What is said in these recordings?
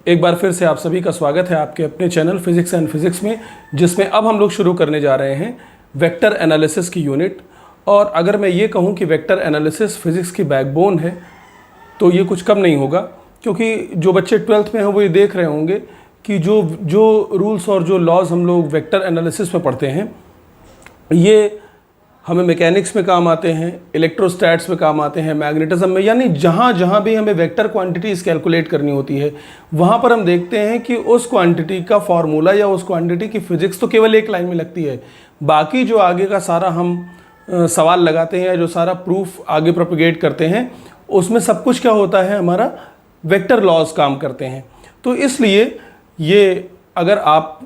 एक बार फिर से आप सभी का स्वागत है आपके अपने चैनल फिजिक्स एंड फिजिक्स में, जिसमें अब हम लोग शुरू करने जा रहे हैं वेक्टर एनालिसिस की यूनिट। और अगर मैं ये कहूँ कि वेक्टर एनालिसिस फिजिक्स की बैकबोन है तो ये कुछ कम नहीं होगा, क्योंकि जो बच्चे 12th में हैं वो ये देख रहे होंगे कि जो रूल्स और जो लॉज हम लोग वेक्टर एनालिसिस में पढ़ते हैं ये हमें मैकेनिक्स में काम आते हैं, इलेक्ट्रोस्टैट्स में काम आते हैं, मैग्नेटिज्म में, यानी जहाँ भी हमें वेक्टर क्वांटिटीज़ कैलकुलेट करनी होती है वहाँ पर हम देखते हैं कि उस क्वांटिटी का फॉर्मूला या उस क्वांटिटी की फिजिक्स तो केवल एक लाइन में लगती है। बाकी जो आगे का सारा हम सवाल लगाते हैं या जो सारा प्रूफ आगे प्रोपिगेट करते हैं उसमें सब कुछ क्या होता है, हमारा वेक्टर लॉज काम करते हैं। तो इसलिए ये अगर आप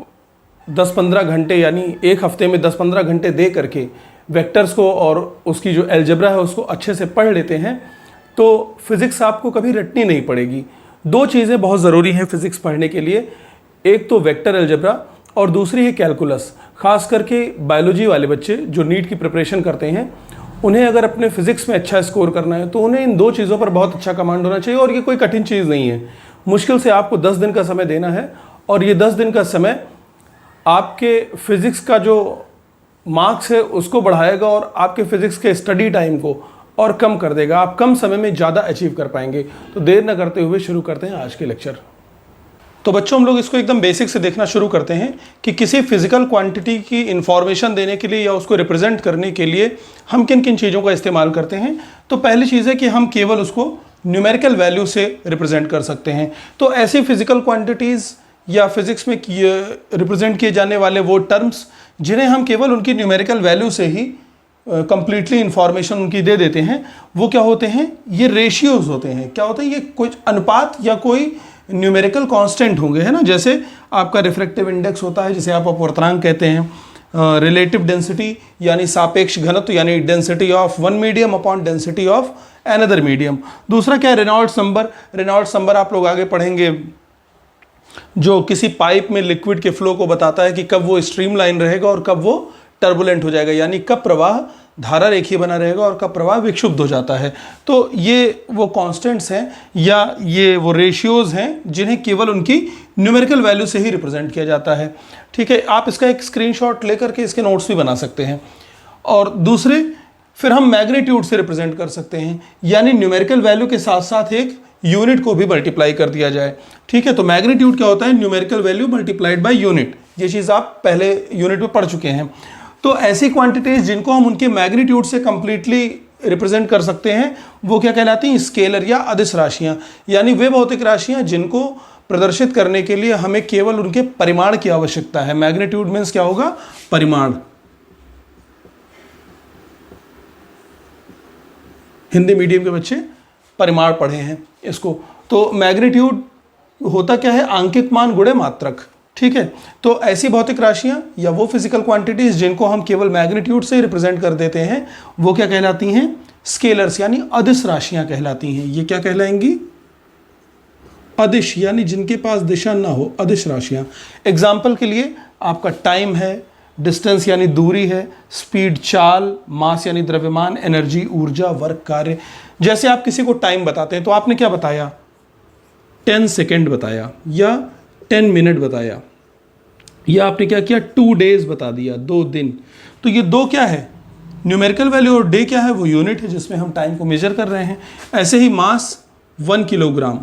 10-15 घंटे यानी एक हफ्ते में 10-15 घंटे दे करके वेक्टर्स को और उसकी जो अलजेब्रा है उसको अच्छे से पढ़ लेते हैं तो फिज़िक्स आपको कभी रटनी नहीं पड़ेगी। दो चीज़ें बहुत ज़रूरी हैं फिज़िक्स पढ़ने के लिए, एक तो वेक्टर अलजेब्रा और दूसरी है कैलकुलस। ख़ास करके बायोलॉजी वाले बच्चे जो नीट की प्रिपरेशन करते हैं उन्हें अगर अपने फिज़िक्स में अच्छा स्कोर करना है तो उन्हें इन दो चीज़ों पर बहुत अच्छा कमांड होना चाहिए। और ये कोई कठिन चीज़ नहीं है, मुश्किल से आपको 10 दिन का समय देना है और ये 10 दिन का समय आपके फिज़िक्स का जो मार्क्स है उसको बढ़ाएगा और आपके फिज़िक्स के स्टडी टाइम को और कम कर देगा। आप कम समय में ज़्यादा अचीव कर पाएंगे। तो देर न करते हुए शुरू करते हैं आज के लेक्चर। तो बच्चों, हम लोग इसको एकदम बेसिक से देखना शुरू करते हैं कि किसी फिजिकल क्वांटिटी की इंफॉर्मेशन देने के लिए या उसको रिप्रेजेंट करने के लिए हम किन किन चीज़ों का इस्तेमाल करते हैं। तो पहली चीज़ है कि हम केवल उसको न्यूमेरिकल वैल्यू से रिप्रेजेंट कर सकते हैं। तो ऐसी फिजिकल क्वांटिटीज़ या फिजिक्स में रिप्रेजेंट किए जाने वाले वो टर्म्स जिन्हें हम केवल उनकी न्यूमेरिकल वैल्यू से ही कंप्लीटली इंफॉर्मेशन उनकी दे देते हैं, वो क्या होते हैं, ये रेशियोज होते हैं। क्या होता है, ये कुछ अनुपात या कोई न्यूमेरिकल कांस्टेंट होंगे, है ना। जैसे आपका रिफ्रैक्टिव इंडेक्स होता है जिसे आप अपवर्तनांक कहते हैं, रिलेटिव डेंसिटी यानी सापेक्ष घनत्व यानी density of one medium upon density of another medium. दूसरा क्या है, रेनॉल्ड्स नंबर। रेनॉल्ड्स नंबर आप लोग आगे पढ़ेंगे, जो किसी पाइप में लिक्विड के फ्लो को बताता है कि कब वो स्ट्रीमलाइन रहेगा और कब वो टर्बुलेंट हो जाएगा, यानी कब प्रवाह धारा रेखीय बना रहेगा और कब प्रवाह विक्षुब्ध हो जाता है। तो ये वो कांस्टेंट्स हैं या ये वो रेशियोज हैं जिन्हें केवल उनकी न्यूमेरिकल वैल्यू से ही रिप्रेजेंट किया जाता है। ठीक है, आप इसका एक स्क्रीनशॉट लेकर के इसके नोट्स भी बना सकते हैं। और दूसरे फिर हम मैग्नीट्यूड से रिप्रेजेंट कर सकते हैं, यानी न्यूमेरिकल वैल्यू के साथ साथ एक यूनिट को भी मल्टीप्लाई कर दिया जाए। ठीक है, तो मैग्नीट्यूड क्या होता है, numerical value multiplied by unit. ये चीज़ आप पहले यूनिट में पढ़ चुके हैं। तो ऐसी क्वांटिटीज जिनको हम उनके मैग्नीट्यूड से कंप्लीटली रिप्रेजेंट कर सकते हैं वो क्या कहलाती हैं, स्केलर या अदिश राशियां, यानी वे भौतिक राशियां जिनको प्रदर्शित करने के लिए हमें केवल उनके परिमाण की आवश्यकता है। मैग्नीट्यूड मीन्स क्या होगा, परिमाण। हिंदी मीडियम के बच्चे परिमाण पढ़े हैं इसको। तो मैग्नीट्यूड होता क्या है, आंकित मान गुणे मात्रक। ठीक है, तो ऐसी भौतिक राशियां या वो फिजिकल क्वांटिटीज जिनको हम केवल मैग्नीट्यूड से रिप्रेजेंट कर देते हैं वो क्या कहलाती हैं, स्केलर्स यानी अदिश राशियां कहलाती हैं। ये क्या कहलाएंगी, अदिश, यानी जिनके पास दिशा ना हो, अदिश राशियां। एग्जाम्पल के लिए आपका टाइम है, डिस्टेंस यानी दूरी है, स्पीड चाल, मास यानी द्रव्यमान, एनर्जी ऊर्जा, वर्क कार्य। जैसे आप किसी को टाइम बताते हैं तो आपने क्या बताया, 10 सेकेंड बताया या 10 मिनट बताया, या आपने क्या किया, 2 डेज बता दिया, 2 दिन। तो ये दो क्या है, न्यूमेरिकल वैल्यू, और डे क्या है, वो यूनिट है जिसमें हम टाइम को मेजर कर रहे हैं। ऐसे ही मास 1 किलोग्राम,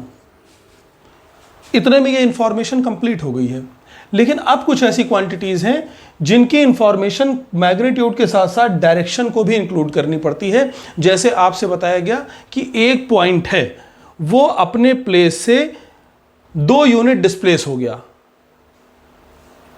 इतने में ये इंफॉर्मेशन कंप्लीट हो गई है। लेकिन अब कुछ ऐसी क्वांटिटीज हैं जिनकी इंफॉर्मेशन मैग्नीट्यूड के साथ साथ डायरेक्शन को भी इंक्लूड करनी पड़ती है। जैसे आपसे बताया गया कि एक पॉइंट है वो अपने प्लेस से 2 यूनिट डिस्प्लेस हो गया,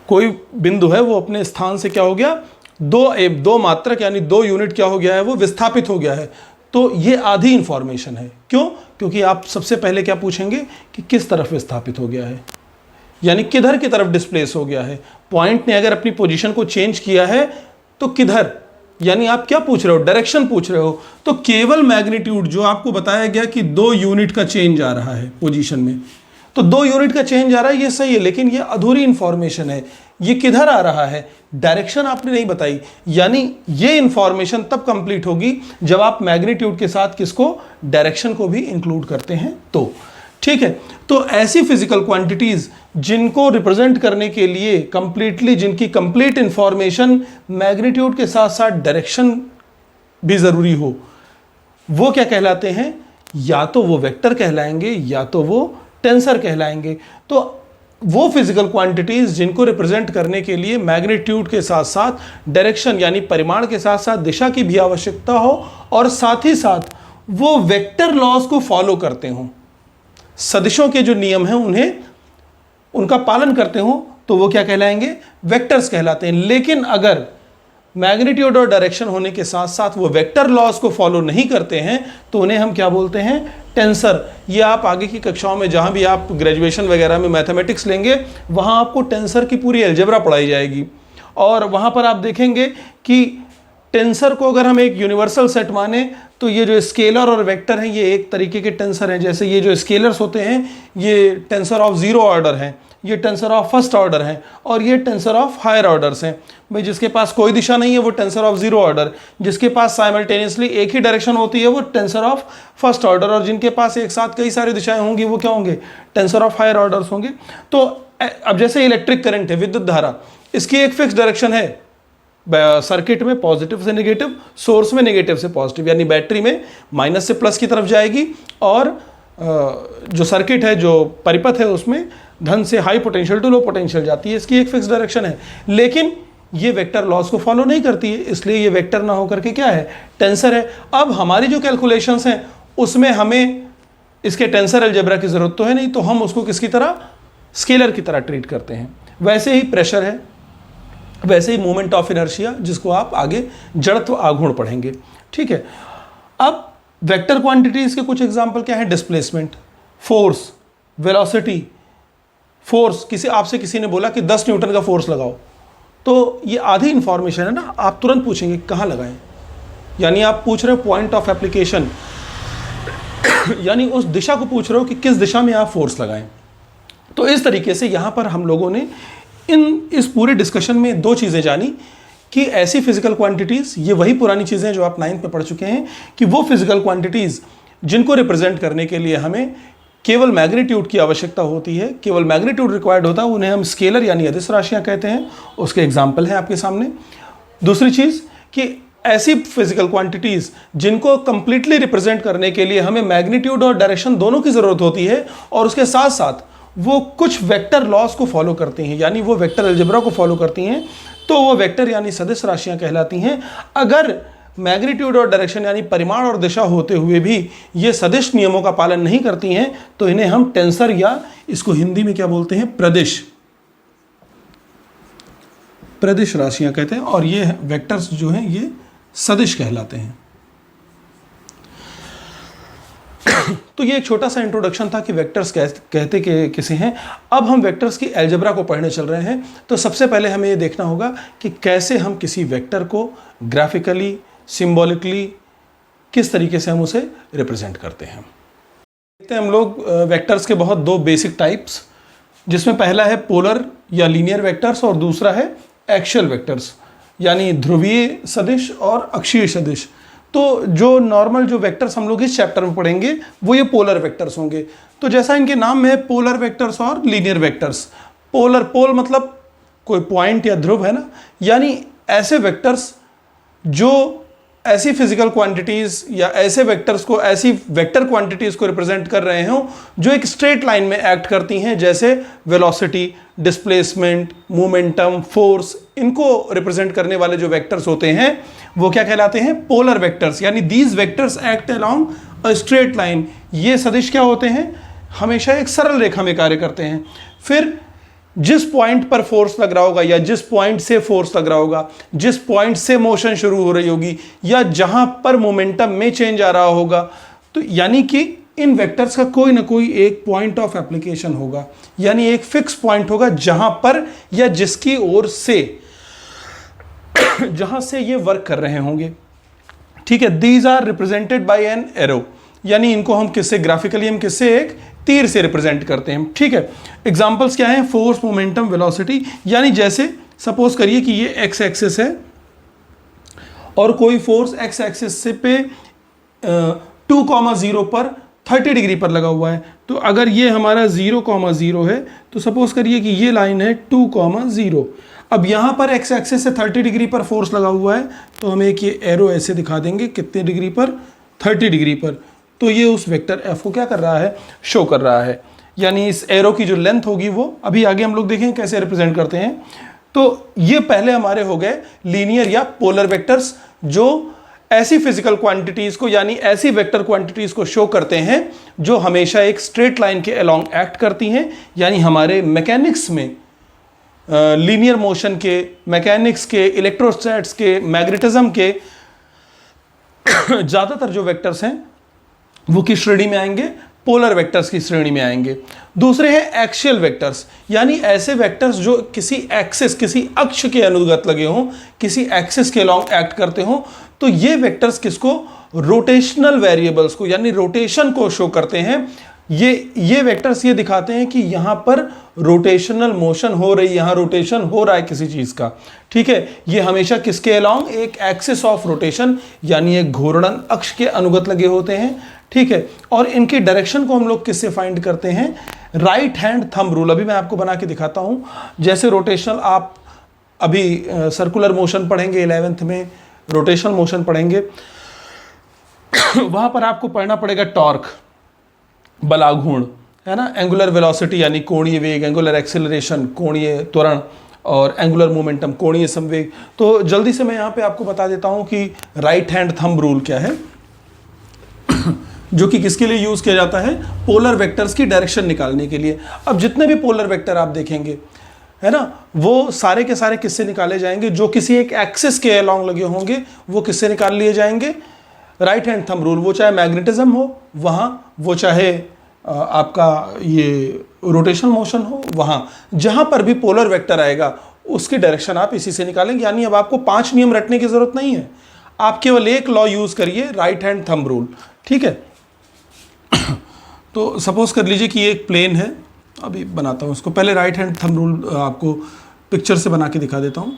कोई बिंदु है वो अपने स्थान से क्या हो गया, 2 मात्रक यानी 2 यूनिट क्या हो गया है, वो विस्थापित हो गया है। तो ये आधी इंफॉर्मेशन है। क्यों, क्योंकि आप सबसे पहले क्या पूछेंगे कि किस तरफ विस्थापित हो गया है, यानी किधर की तरफ डिस्प्लेस हो गया है। पॉइंट ने अगर अपनी पोजीशन को चेंज किया है तो किधर, यानी आप क्या पूछ रहे हो, डायरेक्शन पूछ रहे हो। तो केवल मैग्नीट्यूड जो आपको बताया गया कि 2 यूनिट का चेंज आ रहा है पोजीशन में, तो 2 यूनिट का चेंज आ रहा है, ये सही है, लेकिन ये अधूरी इंफॉर्मेशन है। ये किधर आ रहा है, डायरेक्शन आपने नहीं बताई। यानी ये इंफॉर्मेशन तब कंप्लीट होगी जब आप मैग्नीट्यूड के साथ किसको, डायरेक्शन को भी इंक्लूड करते हैं। तो ठीक है, तो ऐसी फिजिकल क्वांटिटीज जिनको रिप्रेजेंट करने के लिए कंप्लीटली, जिनकी कंप्लीट इंफॉर्मेशन मैग्नीट्यूड के साथ साथ डायरेक्शन भी जरूरी हो, वो क्या कहलाते हैं? या तो वो वेक्टर कहलाएंगे या तो वो टेंसर कहलाएंगे। तो वो फिजिकल क्वांटिटीज जिनको रिप्रेजेंट करने के लिए मैग्नीट्यूड के साथ साथ डायरेक्शन यानी परिमाण के साथ साथ दिशा की भी आवश्यकता हो और साथ ही साथ वो वेक्टर लॉज को फॉलो करते हो, सदिशों के जो नियम हैं उन्हें, उनका पालन करते हो, तो वो क्या कहलाएंगे? वेक्टर्स कहलाते हैं। लेकिन अगर मैग्नीट्यूड और डायरेक्शन होने के साथ साथ वो वेक्टर लॉज को फॉलो नहीं करते हैं तो उन्हें हम क्या बोलते हैं? टेंसर। ये आप आगे की कक्षाओं में, जहां भी आप ग्रेजुएशन वगैरह में मैथमेटिक्स लेंगे, वहां आपको टेंसर की पूरी अलजेब्रा पढ़ाई जाएगी और वहां पर आप देखेंगे कि टेंसर को अगर हम एक यूनिवर्सल सेट माने तो ये जो स्केलर और वेक्टर हैं ये एक तरीके के टेंसर हैं। जैसे ये जो स्केलर्स होते हैं ये टेंसर ऑफ जीरो ऑर्डर हैं, ये टेंसर ऑफ फर्स्ट ऑर्डर हैं और ये टेंसर ऑफ हायर ऑर्डर्स हैं। भाई जिसके पास कोई दिशा नहीं है वो टेंसर ऑफ जीरो ऑर्डर, जिसके पास साइमल्टेनियसली एक ही डायरेक्शन होती है वो टेंसर ऑफ फर्स्ट ऑर्डर, और जिनके पास एक साथ कई सारी दिशाएं होंगी वो क्या होंगे? टेंसर ऑफ हायर ऑर्डर्स होंगे। तो अब जैसे इलेक्ट्रिक करंट है, विद्युत धारा, इसकी एक फिक्स डायरेक्शन है सर्किट में, पॉजिटिव से नेगेटिव, सोर्स में नेगेटिव से पॉजिटिव, यानी बैटरी में माइनस से प्लस की तरफ जाएगी और जो सर्किट है, जो परिपथ है, उसमें धन से high potential to low potential जाती है। इसकी एक फिक्स डायरेक्शन है, लेकिन ये वेक्टर लॉज को फॉलो नहीं करती है, इसलिए ये वेक्टर ना होकर के क्या है? टेंसर है। अब हमारी जो कैलकुलेशंस हैं उसमें हमें इसके टेंसर अलजेब्रा की जरूरत तो है नहीं, तो हम उसको किसकी तरह? स्केलर की तरह ट्रीट करते हैं। वैसे ही प्रेशर है, वैसे ही मोमेंट ऑफ इनर्शिया, जिसको आप आगे जड़त्व आघूर्ण पढ़ेंगे। ठीक है, अब वेक्टर क्वांटिटीज के कुछ एग्जांपल क्या है? Displacement, force, velocity. फोर्स, आपसे किसी ने बोला कि 10 न्यूटन का फोर्स लगाओ, तो ये आधी इंफॉर्मेशन है ना, आप तुरंत पूछेंगे कहाँ लगाएं, यानी आप पूछ रहे हो पॉइंट ऑफ एप्लीकेशन, यानी उस दिशा को पूछ रहे हो कि किस दिशा में आप फोर्स लगाएं। तो इस तरीके से यहाँ पर हम लोगों ने इस पूरे डिस्कशन में दो चीज़ें जानी कि ऐसी फिजिकल क्वांटिटीज़, ये वही पुरानी चीज़ें जो आप 9th में पढ़ चुके हैं, कि वो फिजिकल क्वांटिटीज़ जिनको रिप्रेजेंट करने के लिए हमें केवल मैग्नीट्यूड की आवश्यकता होती है, केवल मैग्नीट्यूड रिक्वायर्ड होता है, उन्हें हम स्केलर यानी अदिश राशियाँ कहते हैं। उसके एग्जाम्पल हैं आपके सामने। दूसरी चीज़ कि ऐसी फिजिकल क्वांटिटीज़ जिनको कंप्लीटली रिप्रेजेंट करने के लिए हमें मैग्नीट्यूड और डायरेक्शन दोनों की ज़रूरत होती है और उसके साथ साथ वो कुछ वेक्टर लॉस को फॉलो करती हैं, यानी वो वेक्टर अलजेब्रा को फॉलो करती हैं, तो वो वेक्टर यानी सदिश राशियां कहलाती हैं। अगर मैग्नीट्यूड और डायरेक्शन यानी परिमाण और दिशा होते हुए भी ये सदिश नियमों का पालन नहीं करती हैं तो इन्हें हम टेंसर, या इसको हिंदी में क्या बोलते हैं? प्रदिश राशियां कहते हैं, और ये वेक्टर्स जो हैं ये सदिश कहलाते हैं। तो ये एक छोटा सा इंट्रोडक्शन था कि वेक्टर्स कहते किसे हैं। अब हम वेक्टर्स की अलजेब्रा को पढ़ने चल रहे हैं। तो सबसे पहले हमें ये देखना होगा कि कैसे हम किसी वेक्टर को ग्राफिकली, सिंबॉलिकली किस तरीके से हम उसे रिप्रेजेंट करते हैं। देखते हैं हम लोग वेक्टर्स के बहुत दो बेसिक टाइप्स, जिसमें पहला है पोलर या लीनियर वेक्टर्स और दूसरा है एक्सियल वेक्टर्स, यानी ध्रुवीय सदिश और अक्षीय सदिश। तो जो नॉर्मल जो वेक्टर्स हम लोग इस चैप्टर में पढ़ेंगे वो ये पोलर वेक्टर्स होंगे। तो जैसा इनके नाम में है, पोलर वेक्टर्स और लीनियर वेक्टर्स। पोलर, पोल मतलब कोई पॉइंट या ध्रुव है ना, यानी ऐसे वेक्टर्स जो ऐसी फिजिकल क्वांटिटीज या ऐसे वेक्टर्स को, ऐसी वेक्टर क्वांटिटीज को रिप्रेजेंट कर रहे हों जो एक स्ट्रेट लाइन में एक्ट करती हैं, जैसे वेलोसिटी, डिस्प्लेसमेंट, मोमेंटम, फोर्स। इनको रिप्रेजेंट करने वाले जो वेक्टर्स होते हैं वो क्या कहलाते हैं? पोलर वेक्टर्स, यानी these vectors act along a straight line. ये सदिश क्या होते हैं? हमेशा एक सरल रेखा में कार्य करते हैं। फिर जिस पॉइंट पर फोर्स लग रहा होगा या जिस पॉइंट से फोर्स लग रहा होगा, जिस पॉइंट से मोशन शुरू हो रही होगी या जहां पर मोमेंटम में चेंज आ रहा होगा, तो यानी कि इन वेक्टर्स का कोई ना कोई एक पॉइंट ऑफ एप्लीकेशन होगा, यानी एक फिक्स पॉइंट होगा जहां पर या जिसकी ओर से, जहां से ये वर्क कर रहे होंगे। ठीक है, these are represented by an arrow, यानी इनको हम किससे, ग्राफिकली हम किससे, एक तीर से रिप्रेजेंट करते हैं। ठीक है, एग्जांपल्स क्या हैं? Force, momentum, velocity. यानी जैसे सपोज करिए कि ये एक्स एक्सिस है और कोई फोर्स एक्स एक्सिस से पे 2,0 पर 30 डिग्री पर लगा हुआ है। तो अगर ये हमारा 0,0 है तो सपोज करिए कि ये लाइन है 2,0। अब यहाँ पर एक्स एक्सिस से 30 डिग्री पर फोर्स लगा हुआ है, तो हम एक ये एरो ऐसे दिखा देंगे कितने डिग्री पर, 30 डिग्री पर। तो ये उस वेक्टर एफ को क्या कर रहा है, शो कर रहा है। यानी इस एरो की जो लेंथ होगी वो अभी आगे हम लोग देखेंगे कैसे रिप्रेजेंट करते हैं। तो ये पहले हमारे हो गए लीनियर या पोलर वेक्टर्स, जो ऐसी फिजिकल क्वांटिटीज को यानी ऐसी वेक्टर क्वांटिटीज को शो करते हैं जो हमेशा एक स्ट्रेट लाइन के अलोंग एक्ट करती हैं। यानी हमारे मैकेनिक्स में लीनियर मोशन के, मैकेनिक्स के, इलेक्ट्रोस्टैट्स के, मैग्नेटिज्म के ज़्यादातर जो वेक्टर्स हैं वो किस श्रेणी में आएंगे, पोलर वेक्टर्स की श्रेणी में आएंगे। दूसरे हैं एक्सियल वेक्टर्स, यानी ऐसे वेक्टर्स जो किसी एक्सिस, किसी अक्ष के अनुगत लगे हों, किसी एक्सिस के अलोंग एक्ट करते हों। तो ये वेक्टर्स किसको, रोटेशनल वेरिएबल्स को यानी रोटेशन को शो करते हैं। ये वेक्टर्स ये दिखाते हैं कि यहां पर रोटेशनल मोशन हो रही है, यहां रोटेशन हो रहा है किसी चीज का, ठीक है। ये हमेशा किसके अलोंग, एक एक्सिस ऑफ रोटेशन यानी एक घूर्णन अक्ष के अनुगत लगे होते हैं, ठीक है। और इनकी डायरेक्शन को हम लोग किससे फाइंड करते हैं, राइट हैंड थंब रूल। अभी मैं आपको बना के दिखाता हूं। जैसे रोटेशनल, आप अभी सर्कुलर मोशन पढ़ेंगे 11th में, रोटेशनल मोशन पढ़ेंगे, वहां पर आपको पढ़ना पड़ेगा टॉर्क, बलाघूर्ण, है ना, एंगुलर वेलोसिटी यानी कोणीय वेग, एंगुलर एक्सेलरेशन कोणीय त्वरण, और एंगुलर मोमेंटम कोणीय संवेग। तो जल्दी से मैं यहाँ पे आपको बता देता हूँ कि राइट हैंड थंब रूल क्या है, जो कि किसके लिए यूज किया जाता है, पोलर वेक्टर्स की डायरेक्शन निकालने के लिए। अब जितने भी पोलर वेक्टर आप देखेंगे, है ना, वो सारे के सारे किससे निकाले जाएंगे, जो किसी एक एक्सिस के अलोंग लगे होंगे वो किससे निकाल लिए जाएंगे, राइट हैंड थंब रूल। वो चाहे मैग्नेटिज्म हो वहाँ, वो चाहे आपका ये रोटेशनल मोशन हो वहाँ, जहाँ पर भी पोलर वेक्टर आएगा उसकी डायरेक्शन आप इसी से निकालेंगे। यानी अब आपको 5 नियम रटने की जरूरत नहीं है, आप केवल एक लॉ यूज करिए, राइट हैंड थंब रूल, ठीक है। तो सपोज कर लीजिए कि ये एक प्लेन है, अभी बनाता हूँ इसको, पहले राइट हैंड थंब रूल आपको पिक्चर से बना के दिखा देता हूँ।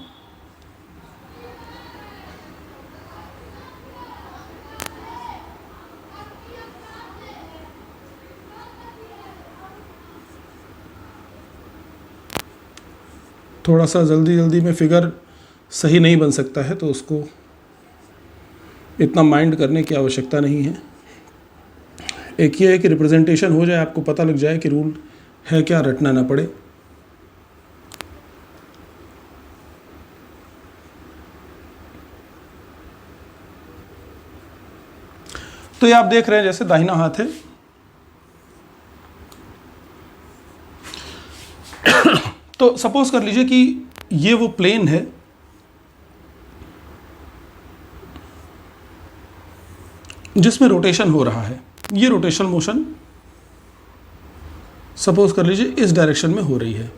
थोड़ा सा जल्दी जल्दी में फिगर सही नहीं बन सकता है, तो उसको इतना माइंड करने की आवश्यकता नहीं है। एक ये है कि रिप्रेजेंटेशन हो जाए, आपको पता लग जाए कि रूल है क्या, रटना ना पड़े। तो ये आप देख रहे हैं जैसे दाहिना हाथ है, तो सपोज कर लीजिए कि ये वो प्लेन है जिसमें रोटेशन हो रहा है। ये रोटेशन मोशन सपोज कर लीजिए इस डायरेक्शन में हो रही है,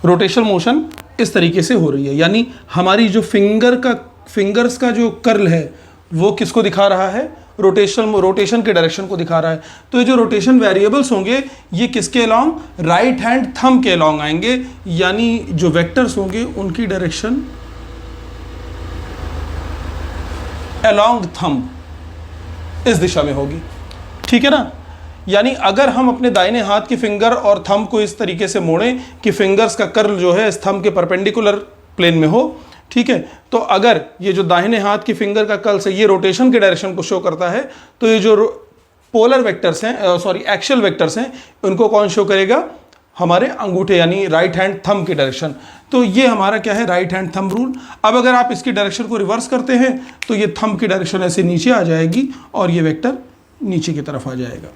रोटेशन मोशन इस तरीके से हो रही है। यानी हमारी जो फिंगर्स का जो कर्ल है वो किसको दिखा रहा है, रोटेशन के डायरेक्शन को दिखा रहा है। तो ये जो रोटेशन वेरिएबल्स होंगे ये किसके अलोंग, राइट हैंड थंब के अलोंग आएंगे। यानी जो वेक्टर्स होंगे उनकी डायरेक्शन अलोंग थंब इस दिशा में होगी, ठीक है ना। यानी अगर हम अपने दाहिने हाथ की फिंगर और थंब को इस तरीके से मोड़ें कि फिंगर्स का कर्ल जो है इस थंब के परपेंडिकुलर प्लेन में हो, ठीक है, तो अगर ये जो दाहिने हाथ की फिंगर का कर्ल से ये रोटेशन के डायरेक्शन को शो करता है, तो ये जो पोलर वेक्टर्स हैं, सॉरी एक्सियल वेक्टर्स हैं, उनको कौन शो करेगा, हमारे अंगूठे यानी राइट हैंड थंब की डायरेक्शन। तो ये हमारा क्या है, राइट हैंड थंब रूल। अब अगर आप इसकी डायरेक्शन को रिवर्स करते हैं तो ये थंब की डायरेक्शन ऐसे नीचे आ जाएगी और ये वेक्टर नीचे की तरफ आ जाएगा।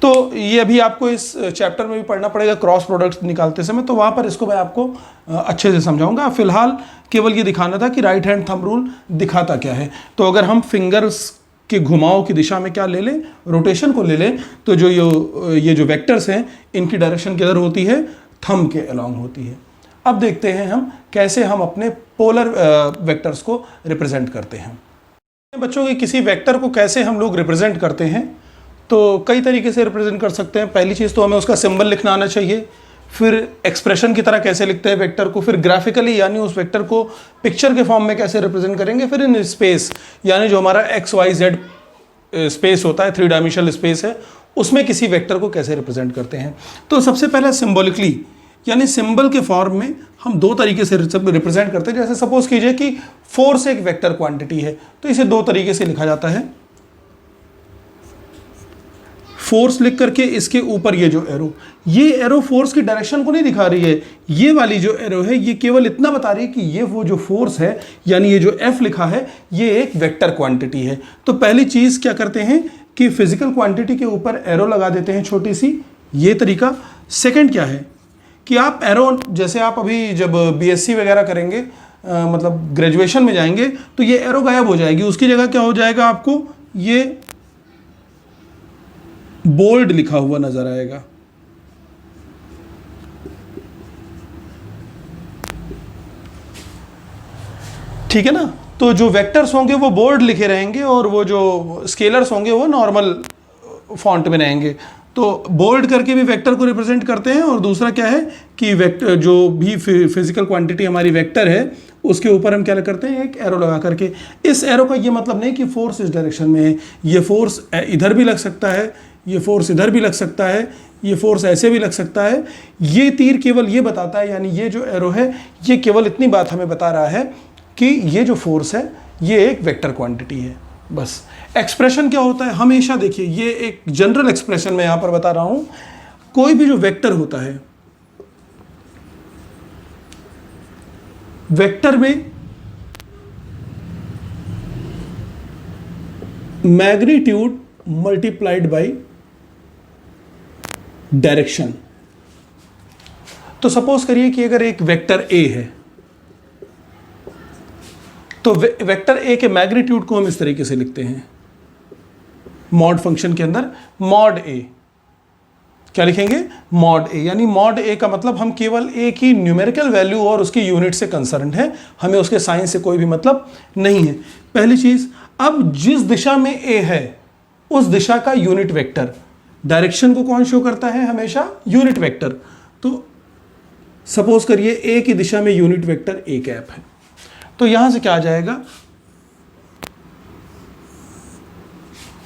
तो ये अभी आपको इस चैप्टर में भी पढ़ना पड़ेगा क्रॉस प्रोडक्ट निकालते समय, तो वहाँ पर इसको मैं आपको अच्छे से समझाऊंगा। फिलहाल केवल ये दिखाना था कि राइट हैंड थंब रूल दिखाता क्या है। तो अगर हम फिंगर्स के घुमाव की दिशा में क्या ले लें, रोटेशन को ले लें, तो जो ये जो वेक्टर्स हैं इनकी डायरेक्शन किधर होती है, थंब के अलोंग होती है। अब देखते हैं हम कैसे हम अपने पोलर वेक्टर्स को रिप्रेजेंट करते हैं। बच्चों की किसी वेक्टर को कैसे हम लोग रिप्रेजेंट करते हैं, तो कई तरीके से रिप्रेजेंट कर सकते हैं। पहली चीज़ तो हमें उसका सिंबल लिखना आना चाहिए, फिर एक्सप्रेशन की तरह कैसे लिखते हैं वेक्टर को, फिर ग्राफिकली यानी उस वेक्टर को पिक्चर के फॉर्म में कैसे रिप्रेजेंट करेंगे, फिर इन स्पेस यानी जो हमारा XYZ स्पेस होता है, 3 डायमेंशनल स्पेस है, उसमें किसी वेक्टर को कैसे रिप्रेजेंट करते हैं। तो सबसे पहले सिंबॉलिकली यानी सिंबल के फॉर्म में हम 2 तरीके से रिप्रेजेंट करते हैं। जैसे सपोज कीजिए कि फोर्स एक वेक्टर क्वांटिटी है, तो इसे 2 तरीके से लिखा जाता है। फोर्स लिख करके इसके ऊपर ये जो ये एरो फोर्स की डायरेक्शन को नहीं दिखा रही है, ये वाली जो एरो है ये केवल इतना बता रही है कि ये वो जो फोर्स है, यानी ये जो F लिखा है ये एक वेक्टर क्वांटिटी है। तो पहली चीज क्या करते हैं कि फिजिकल क्वांटिटी के ऊपर एरो लगा देते हैं छोटी सी, ये तरीका। सेकंड क्या है कि आप एरो, जैसे आप अभी जब BSc वगैरह करेंगे, मतलब ग्रेजुएशन में जाएंगे, तो ये एरो गायब हो जाएगी, उसकी जगह क्या हो जाएगा, आपको ये बोल्ड लिखा हुआ नजर आएगा। ठीक है ना। तो जो वेक्टर्स होंगे वो बोल्ड लिखे रहेंगे और वो जो स्केलर्स होंगे वो नॉर्मल फॉन्ट में रहेंगे। तो बोल्ड करके भी वेक्टर को रिप्रेजेंट करते हैं। और दूसरा क्या है कि वेक्टर जो भी फिजिकल क्वांटिटी हमारी वेक्टर है उसके ऊपर हम क्या करते हैं, एक एरो लगा करके। इस एरो का ये मतलब नहीं कि फोर्स इस डायरेक्शन में है, ये फोर्स इधर भी लग सकता है, ये फोर्स इधर भी लग सकता है, ये फोर्स ऐसे भी लग सकता है। ये तीर केवल ये बताता है, यानी ये जो एरो है ये केवल इतनी बात हमें बता रहा है कि ये जो फोर्स है ये एक वेक्टर क्वांटिटी है, बस। एक्सप्रेशन क्या होता है, हमेशा देखिए ये एक जनरल एक्सप्रेशन मैं यहां पर बता रहा हूं। कोई भी जो वेक्टर होता है, वेक्टर में मैग्नीट्यूड मल्टीप्लाइड बाय डायरेक्शन। तो सपोज करिए कि अगर एक वेक्टर ए है तो वेक्टर ए के मैग्नीट्यूड को हम इस तरीके से लिखते हैं, मॉड फंक्शन के अंदर मॉड ए। क्या लिखेंगे, मॉड ए। यानी मॉड ए का मतलब हम केवल ए की न्यूमेरिकल वैल्यू और उसकी यूनिट से कंसर्न है, हमें उसके साइन से कोई भी मतलब नहीं है। पहली चीज, अब जिस दिशा में ए है उस दिशा का यूनिट वेक्टर, डायरेक्शन को कौन शो करता है, हमेशा यूनिट वेक्टर। तो सपोज करिए ए की दिशा में यूनिट वेक्टर ए कैप है, तो यहां से क्या आ जाएगा,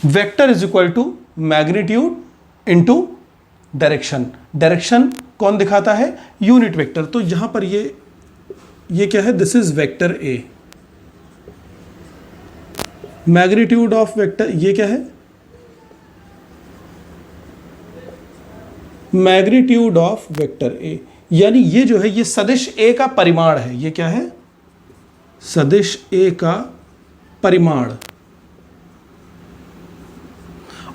vector is equal to magnitude into direction. Direction कौन दिखाता है, यूनिट वेक्टर। तो यहां पर ये क्या है, this is vector A. Magnitude of vector ये क्या है, मैग्नीट्यूड ऑफ वेक्टर ए। यानी ये जो है ये सदिश ए का परिमाण है। ये क्या है, सदिश ए का परिमाण।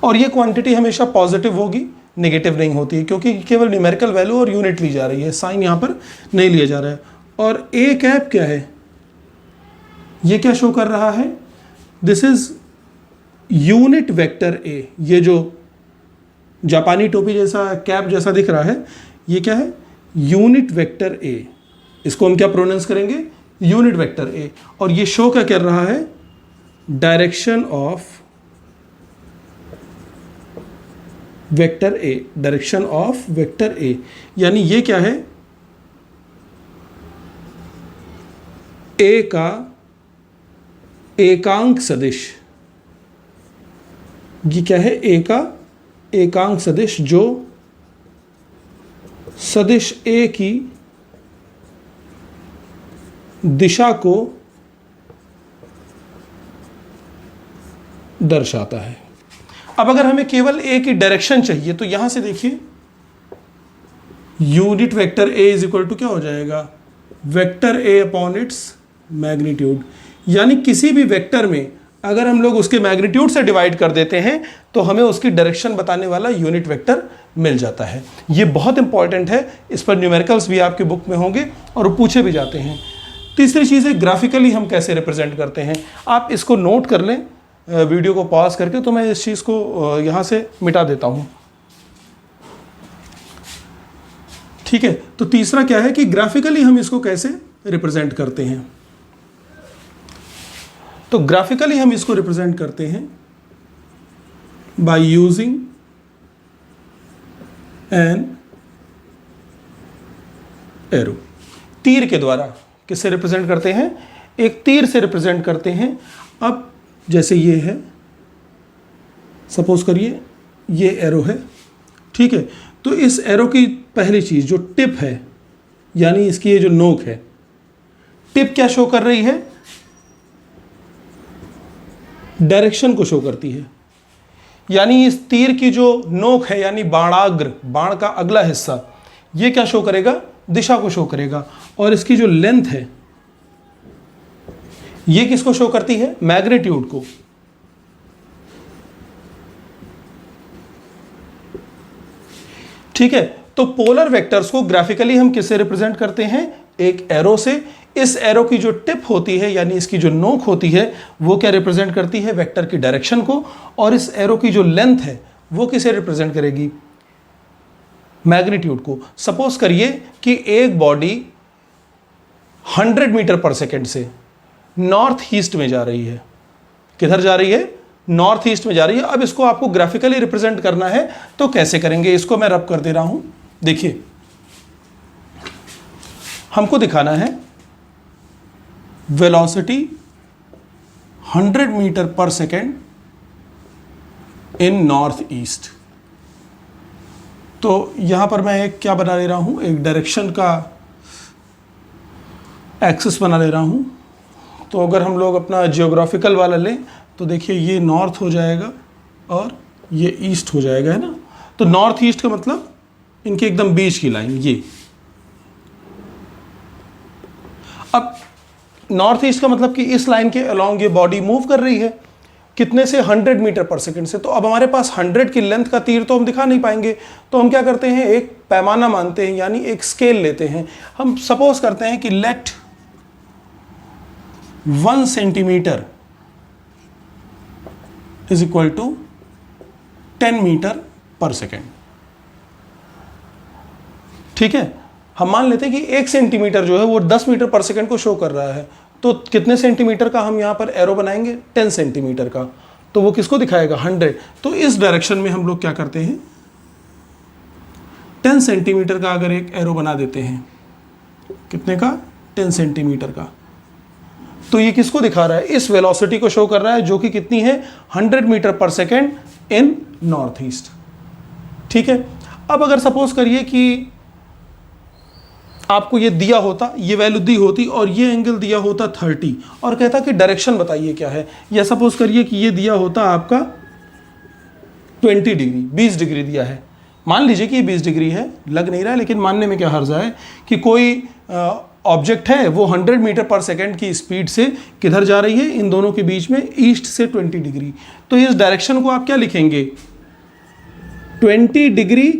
और ये क्वांटिटी हमेशा पॉजिटिव होगी, नेगेटिव नहीं होती है, क्योंकि केवल न्यूमेरिकल वैल्यू और यूनिट ली जा रही है, साइन यहां पर नहीं लिया जा रहा है। और ए कैप क्या है, ये क्या शो कर रहा है, दिस इज यूनिट वेक्टर ए। ये जो जापानी टोपी जैसा कैप जैसा दिख रहा है ये क्या है, यूनिट वेक्टर ए। इसको हम क्या प्रोनाउंस करेंगे, यूनिट वेक्टर ए। और ये शो क्या कर रहा है, direction of vector A, direction of vector a. यानी ये क्या है, ए का एकांक सदिश। ये क्या है, ए का एकांक सदिश जो सदिश ए की दिशा को दर्शाता है। अब अगर हमें केवल ए की डायरेक्शन चाहिए तो यहां से देखिए, unit vector A is equal to क्या हो जाएगा, vector A upon its magnitude. यानी किसी भी वेक्टर में अगर हम लोग उसके मैग्नीट्यूड से डिवाइड कर देते हैं तो हमें उसकी डायरेक्शन बताने वाला यूनिट वेक्टर मिल जाता है। ये बहुत इंपॉर्टेंट है, इस पर न्यूमेरिकल्स भी आपकी बुक में होंगे और पूछे भी जाते हैं। तीसरी चीज़ है ग्राफिकली हम कैसे रिप्रेजेंट करते हैं। आप इसको नोट कर लें वीडियो को पॉज करके, तो मैं इस चीज़ को यहाँ से मिटा देता हूँ। ठीक है, तो तीसरा क्या है कि ग्राफिकली हम इसको कैसे रिप्रेजेंट करते हैं। तो ग्राफिकली हम इसको रिप्रेजेंट करते हैं बाय यूजिंग एन एरो। तीर के द्वारा किससे रिप्रेजेंट करते हैं, एक तीर से रिप्रेजेंट करते हैं। अब जैसे ये है, सपोज करिए ये एरो है, ठीक है। तो इस एरो की पहली चीज़ जो टिप है, यानी इसकी ये जो नोक है, टिप क्या शो कर रही है? डायरेक्शन को शो करती है। यानी इस तीर की जो नोक है, यानी बाणाग्र, बाण का अगला हिस्सा, ये क्या शो करेगा? दिशा को शो करेगा। और इसकी जो लेंथ है, ये किसको शो करती है? मैग्नीट्यूड को। ठीक है। तो पोलर वेक्टर्स को ग्राफिकली हम किससे रिप्रेजेंट करते हैं? एक एरो से। इस एरो की जो टिप होती है, यानी इसकी जो नोक होती है, वो क्या रिप्रेजेंट करती है? वेक्टर की डायरेक्शन को। और इस एरो की जो लेंथ है, वो किसे रिप्रेजेंट करेगी? मैग्नीट्यूड को। सपोज करिए कि एक बॉडी 100 मीटर पर सेकेंड से नॉर्थ ईस्ट में जा रही है। किधर जा रही है? नॉर्थ ईस्ट में जा रही है। अब इसको आपको ग्राफिकली रिप्रेजेंट करना है, तो कैसे करेंगे? इसको मैं रब कर दे रहा हूं। देखिए, हमको दिखाना है velocity 100 metre per second in north east. तो यहां पर मैं एक क्या बना ले रहा हूं? एक डायरेक्शन का एक्सिस बना ले रहा हूं। तो अगर हम लोग अपना जियोग्राफिकल वाला लें, तो देखिए ये नॉर्थ हो जाएगा और ये ईस्ट हो जाएगा, है ना। तो नॉर्थ ईस्ट का मतलब इनके एकदम बीच की लाइन ये। अब नॉर्थ ईस्ट का मतलब कि इस लाइन के अलोंग ये बॉडी मूव कर रही है। कितने से? 100 मीटर पर सेकंड से। तो अब हमारे पास 100 की लेंथ का तीर तो हम दिखा नहीं पाएंगे, तो हम क्या करते हैं? एक पैमाना मानते हैं, यानी एक स्केल लेते हैं। हम सपोज करते हैं कि let 1 centimetre is equal to 10 metre per second. ठीक है। हम मान लेते हैं कि 1 सेंटीमीटर जो है वो 10 मीटर पर सेकेंड को शो कर रहा है। तो कितने सेंटीमीटर का हम यहां पर एरो बनाएंगे? 10 सेंटीमीटर का। तो वो किसको दिखाएगा? 100। तो इस डायरेक्शन में हम लोग क्या करते हैं? 10 सेंटीमीटर का अगर एक एरो बना देते हैं, कितने का? 10 सेंटीमीटर का। तो ये किसको दिखा रहा है? इस वेलोसिटी को शो कर रहा है, जो कि कितनी है? 100 metre per second in north east. ठीक है। अब अगर सपोज करिए कि आपको ये दिया होता, ये वैल्यू दी होती और ये एंगल दिया होता 30, और कहता कि डायरेक्शन बताइए क्या है। या सपोज करिए कि ये दिया होता आपका 20 डिग्री, 20 डिग्री दिया है। मान लीजिए कि ये 20 डिग्री है, लग नहीं रहा है, लेकिन मानने में क्या हर्ज है कि कोई ऑब्जेक्ट है, वो 100 मीटर पर सेकेंड की स्पीड से किधर जा रही है? इन दोनों के बीच में ईस्ट से 20 डिग्री। तो इस डायरेक्शन को आप क्या लिखेंगे? 20 डिग्री।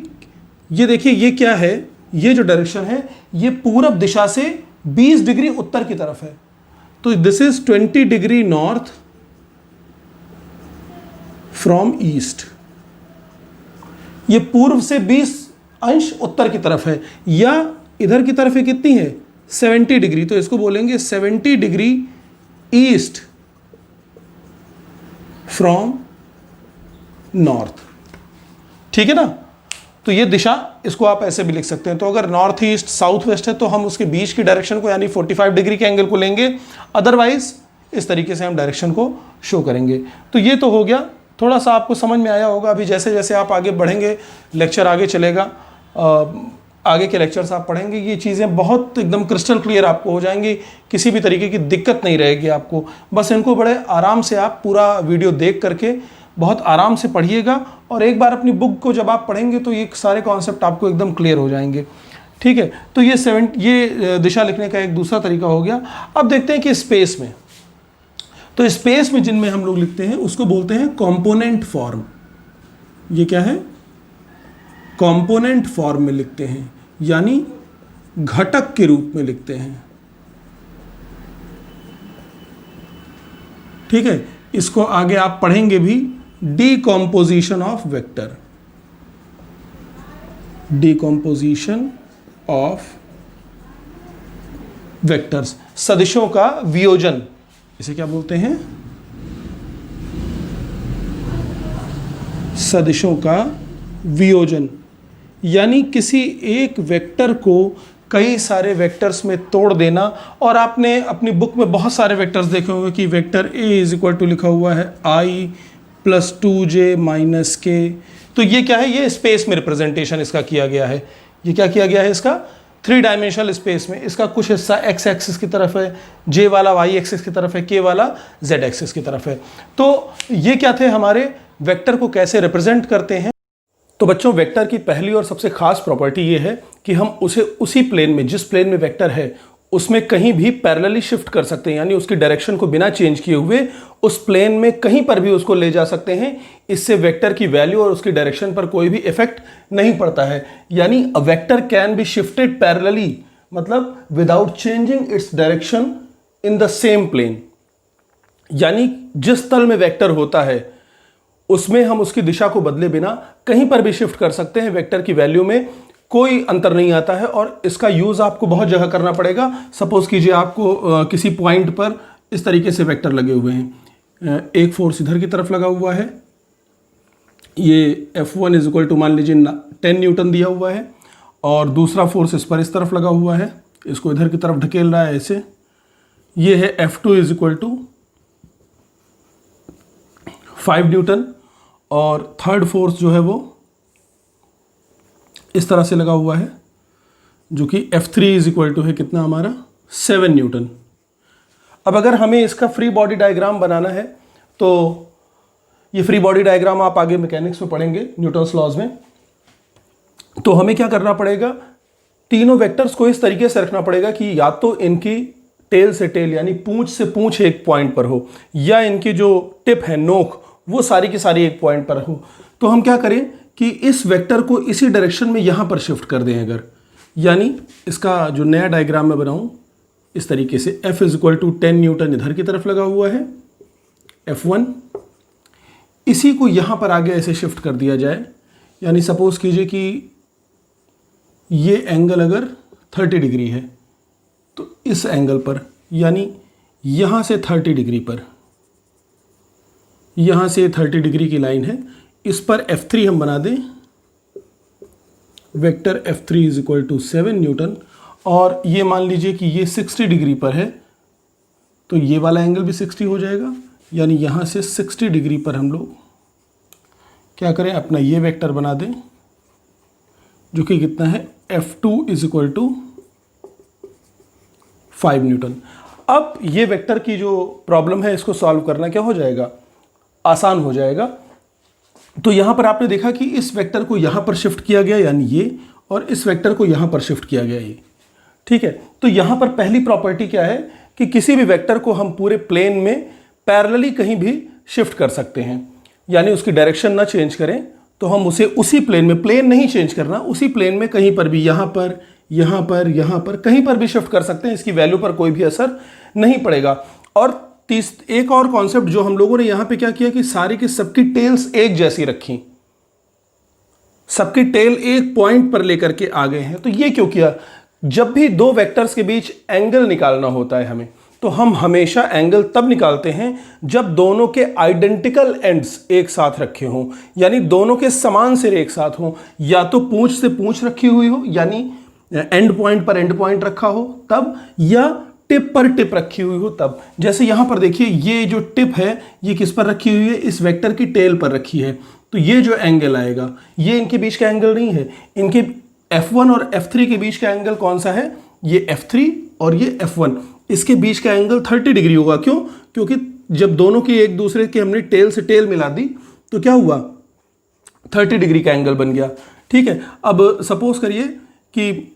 ये देखिए, ये क्या है? ये जो डायरेक्शन है, ये पूरब दिशा से 20 डिग्री उत्तर की तरफ है। तो this is 20 degree north from east. ये पूर्व से 20 अंश उत्तर की तरफ है, या इधर की तरफ ये कितनी है? 70 डिग्री। तो इसको बोलेंगे 70 डिग्री ईस्ट फ्रॉम नॉर्थ। ठीक है ना। तो ये दिशा, इसको आप ऐसे भी लिख सकते हैं। तो अगर नॉर्थ ईस्ट साउथ वेस्ट है, तो हम उसके बीच की डायरेक्शन को, यानी 45 डिग्री के एंगल को लेंगे। अदरवाइज इस तरीके से हम डायरेक्शन को शो करेंगे। तो ये तो हो गया। थोड़ा सा आपको समझ में आया होगा। अभी जैसे जैसे आप आगे बढ़ेंगे, लेक्चर आगे चलेगा, आगे के लेक्चर्स आप पढ़ेंगे, ये चीज़ें बहुत एकदम क्रिस्टल क्लियर आपको हो जाएंगी। किसी भी तरीके की दिक्कत नहीं रहेगी आपको। बस इनको बड़े आराम से आप पूरा वीडियो देख करके बहुत आराम से पढ़िएगा, और एक बार अपनी बुक को जब आप पढ़ेंगे तो ये सारे कॉन्सेप्ट आपको एकदम क्लियर हो जाएंगे। ठीक है। तो ये दिशा लिखने का एक दूसरा तरीका हो गया। अब देखते हैं कि स्पेस में, तो स्पेस में जिनमें हम लोग लिखते हैं उसको बोलते हैं कॉम्पोनेंट फॉर्म। ये क्या है? कॉम्पोनेंट फॉर्म में लिखते हैं, यानी घटक के रूप में लिखते हैं। ठीक है। इसको आगे आप पढ़ेंगे भी, decomposition of vector, decomposition of vectors, सदिशों का वियोजन, इसे क्या बोलते हैं? सदिशों का वियोजन। यानी किसी एक वेक्टर को कई सारे वेक्टर्स में तोड़ देना। और आपने अपनी बुक में बहुत सारे वेक्टर्स देखे होंगे कि vector A is equal to लिखा हुआ है आई प्लस 2j माइनस k। तो ये क्या है, ये स्पेस में रिप्रेजेंटेशन इसका किया गया है। ये क्या किया गया है इसका, 3 डायमेंशनल स्पेस में। इसका कुछ हिस्सा x एक्सिस की तरफ है, j वाला y एक्सिस की तरफ है, k वाला z एक्सिस की तरफ है। तो ये क्या थे, हमारे वेक्टर को कैसे रिप्रेजेंट करते हैं। तो बच्चों, वेक्टर की पहली और सबसे खास प्रॉपर्टी ये है कि हम उसे उसी प्लेन में, जिस प्लेन में वेक्टर है उसमें कहीं भी पैरेलली शिफ्ट कर सकते हैं, यानी उसकी डायरेक्शन को बिना चेंज किए हुए उस प्लेन में कहीं पर भी उसको ले जा सकते हैं। इससे वेक्टर की वैल्यू और उसकी डायरेक्शन पर कोई भी इफेक्ट नहीं पड़ता है। यानी a vector can be shifted parallelly, मतलब without changing its direction in the same plane. यानी जिस तल में वेक्टर होता है उसमें हम उसकी दिशा को बदले बिना कहीं पर भी शिफ्ट कर सकते हैं। वेक्टर की वैल्यू में कोई अंतर नहीं आता है और इसका यूज आपको बहुत जगह करना पड़ेगा। सपोज कीजिए आपको किसी पॉइंट पर इस तरीके से वेक्टर लगे हुए हैं, एक फोर्स इधर की तरफ लगा हुआ है, ये F1 इज इक्वल टू मान लीजिए 10 न्यूटन दिया हुआ है, और दूसरा फोर्स इस पर इस तरफ लगा हुआ है, इसको इधर की तरफ ढकेल रहा है ऐसे। ये है F2 is equal to 5 newton, और थर्ड फोर्स जो है वो इस तरह से लगा हुआ है, जो कि F3 इज इक्वल टू है कितना हमारा, 7 न्यूटन। अब अगर हमें इसका फ्री बॉडी डायग्राम बनाना है तो ये फ्री बॉडी डायग्राम आप आगे मैकेनिक्स में पढ़ेंगे, न्यूटन्स लॉज में। तो हमें क्या करना पड़ेगा, तीनों वेक्टर्स को इस तरीके से रखना पड़ेगा कि या तो इनकी टेल से टेल यानी पूंछ से पूंछ एक पॉइंट पर हो, या इनकी जो टिप है, नोक, वो सारी की सारी एक पॉइंट पर हो। तो हम क्या करें कि इस वेक्टर को इसी डायरेक्शन में यहां पर शिफ्ट कर दें अगर, यानी इसका जो नया डायग्राम मैं बनाऊं इस तरीके से, F is equal to 10 newton इधर की तरफ लगा हुआ है, F1, इसी को यहां पर आगे ऐसे शिफ्ट कर दिया जाए। यानी सपोज कीजिए कि ये एंगल अगर 30 डिग्री है तो इस एंगल पर, यानी यहां से 30 डिग्री पर, यहां से 30 डिग्री की लाइन है, इस पर F3 हम बना दें, vector F3 is equal to 7 newton, और ये मान लीजिए कि ये 60 डिग्री पर है तो ये वाला एंगल भी 60 हो जाएगा। यानी यहां से 60 डिग्री पर हम लोग क्या करें, अपना ये वेक्टर बना दें जो कि कितना है, F2 is equal to 5 Newton. अब ये वेक्टर की जो प्रॉब्लम है इसको सॉल्व करना क्या हो जाएगा, आसान हो जाएगा। तो यहां पर आपने देखा कि इस वेक्टर को यहां पर शिफ्ट किया गया, यानी ये, और इस वेक्टर को यहां पर शिफ्ट किया गया ये, ठीक है। तो यहां पर पहली प्रॉपर्टी क्या है कि किसी भी वेक्टर को हम पूरे प्लेन में पैरेलली कहीं भी शिफ्ट कर सकते हैं, यानी उसकी डायरेक्शन ना चेंज करें तो हम उसे उसी प्लेन में, प्लेन नहीं चेंज करना, उसी प्लेन में कहीं पर भी, यहां पर, यहां पर, यहां पर, कहीं पर भी शिफ्ट कर सकते हैं। इसकी वैल्यू पर कोई भी असर नहीं पड़ेगा। और एक और कॉन्सेप्ट जो हम लोगों ने यहां पे क्या किया कि सारी की सबकी टेल्स एक जैसी रखी, सबकी टेल एक पॉइंट पर लेकर के आ गए हैं। तो ये क्यों किया, जब भी दो वेक्टर्स के बीच एंगल निकालना होता है हमें, तो हम हमेशा एंगल तब निकालते हैं जब दोनों के आइडेंटिकल एंड्स एक साथ रखे हों, यानी दोनों के समान सिरे एक साथ हों, या तो पूंछ से पूंछ रखी हुई हो, यानी एंड पॉइंट पर एंड पॉइंट रखा हो तब, या टिप पर टिप रखी हुई हो तब। जैसे यहां पर देखिए, ये जो टिप है ये किस पर रखी हुई है, इस वेक्टर की टेल पर रखी है। तो ये जो एंगल आएगा ये इनके बीच का एंगल नहीं है, इनके F1 और F3 के बीच का एंगल कौन सा है, ये F3 और ये F1, इसके बीच का एंगल 30 डिग्री होगा। क्यों, क्योंकि जब दोनों की एक दूसरे के हमने टेल से टेल मिला दी तो क्या हुआ, 30 डिग्री का एंगल बन गया, ठीक है। अब सपोज करिए कि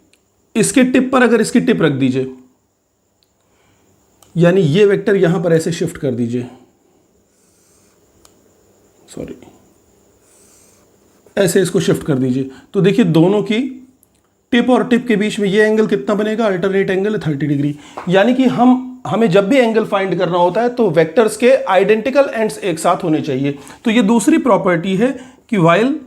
इसके टिप पर अगर इसकी टिप रख दीजिए, यानी ये वेक्टर यहां पर ऐसे शिफ्ट कर दीजिए, सॉरी, ऐसे इसको शिफ्ट कर दीजिए, तो देखिए दोनों की टिप और टिप के बीच में ये एंगल कितना बनेगा, अल्टरनेट एंगल है 30 डिग्री। यानी कि हमें जब भी एंगल फाइंड करना होता है तो वेक्टर्स के आइडेंटिकल एंड्स एक साथ होने चाहिए। तो ये दूसरी प्रॉपर्टी है कि while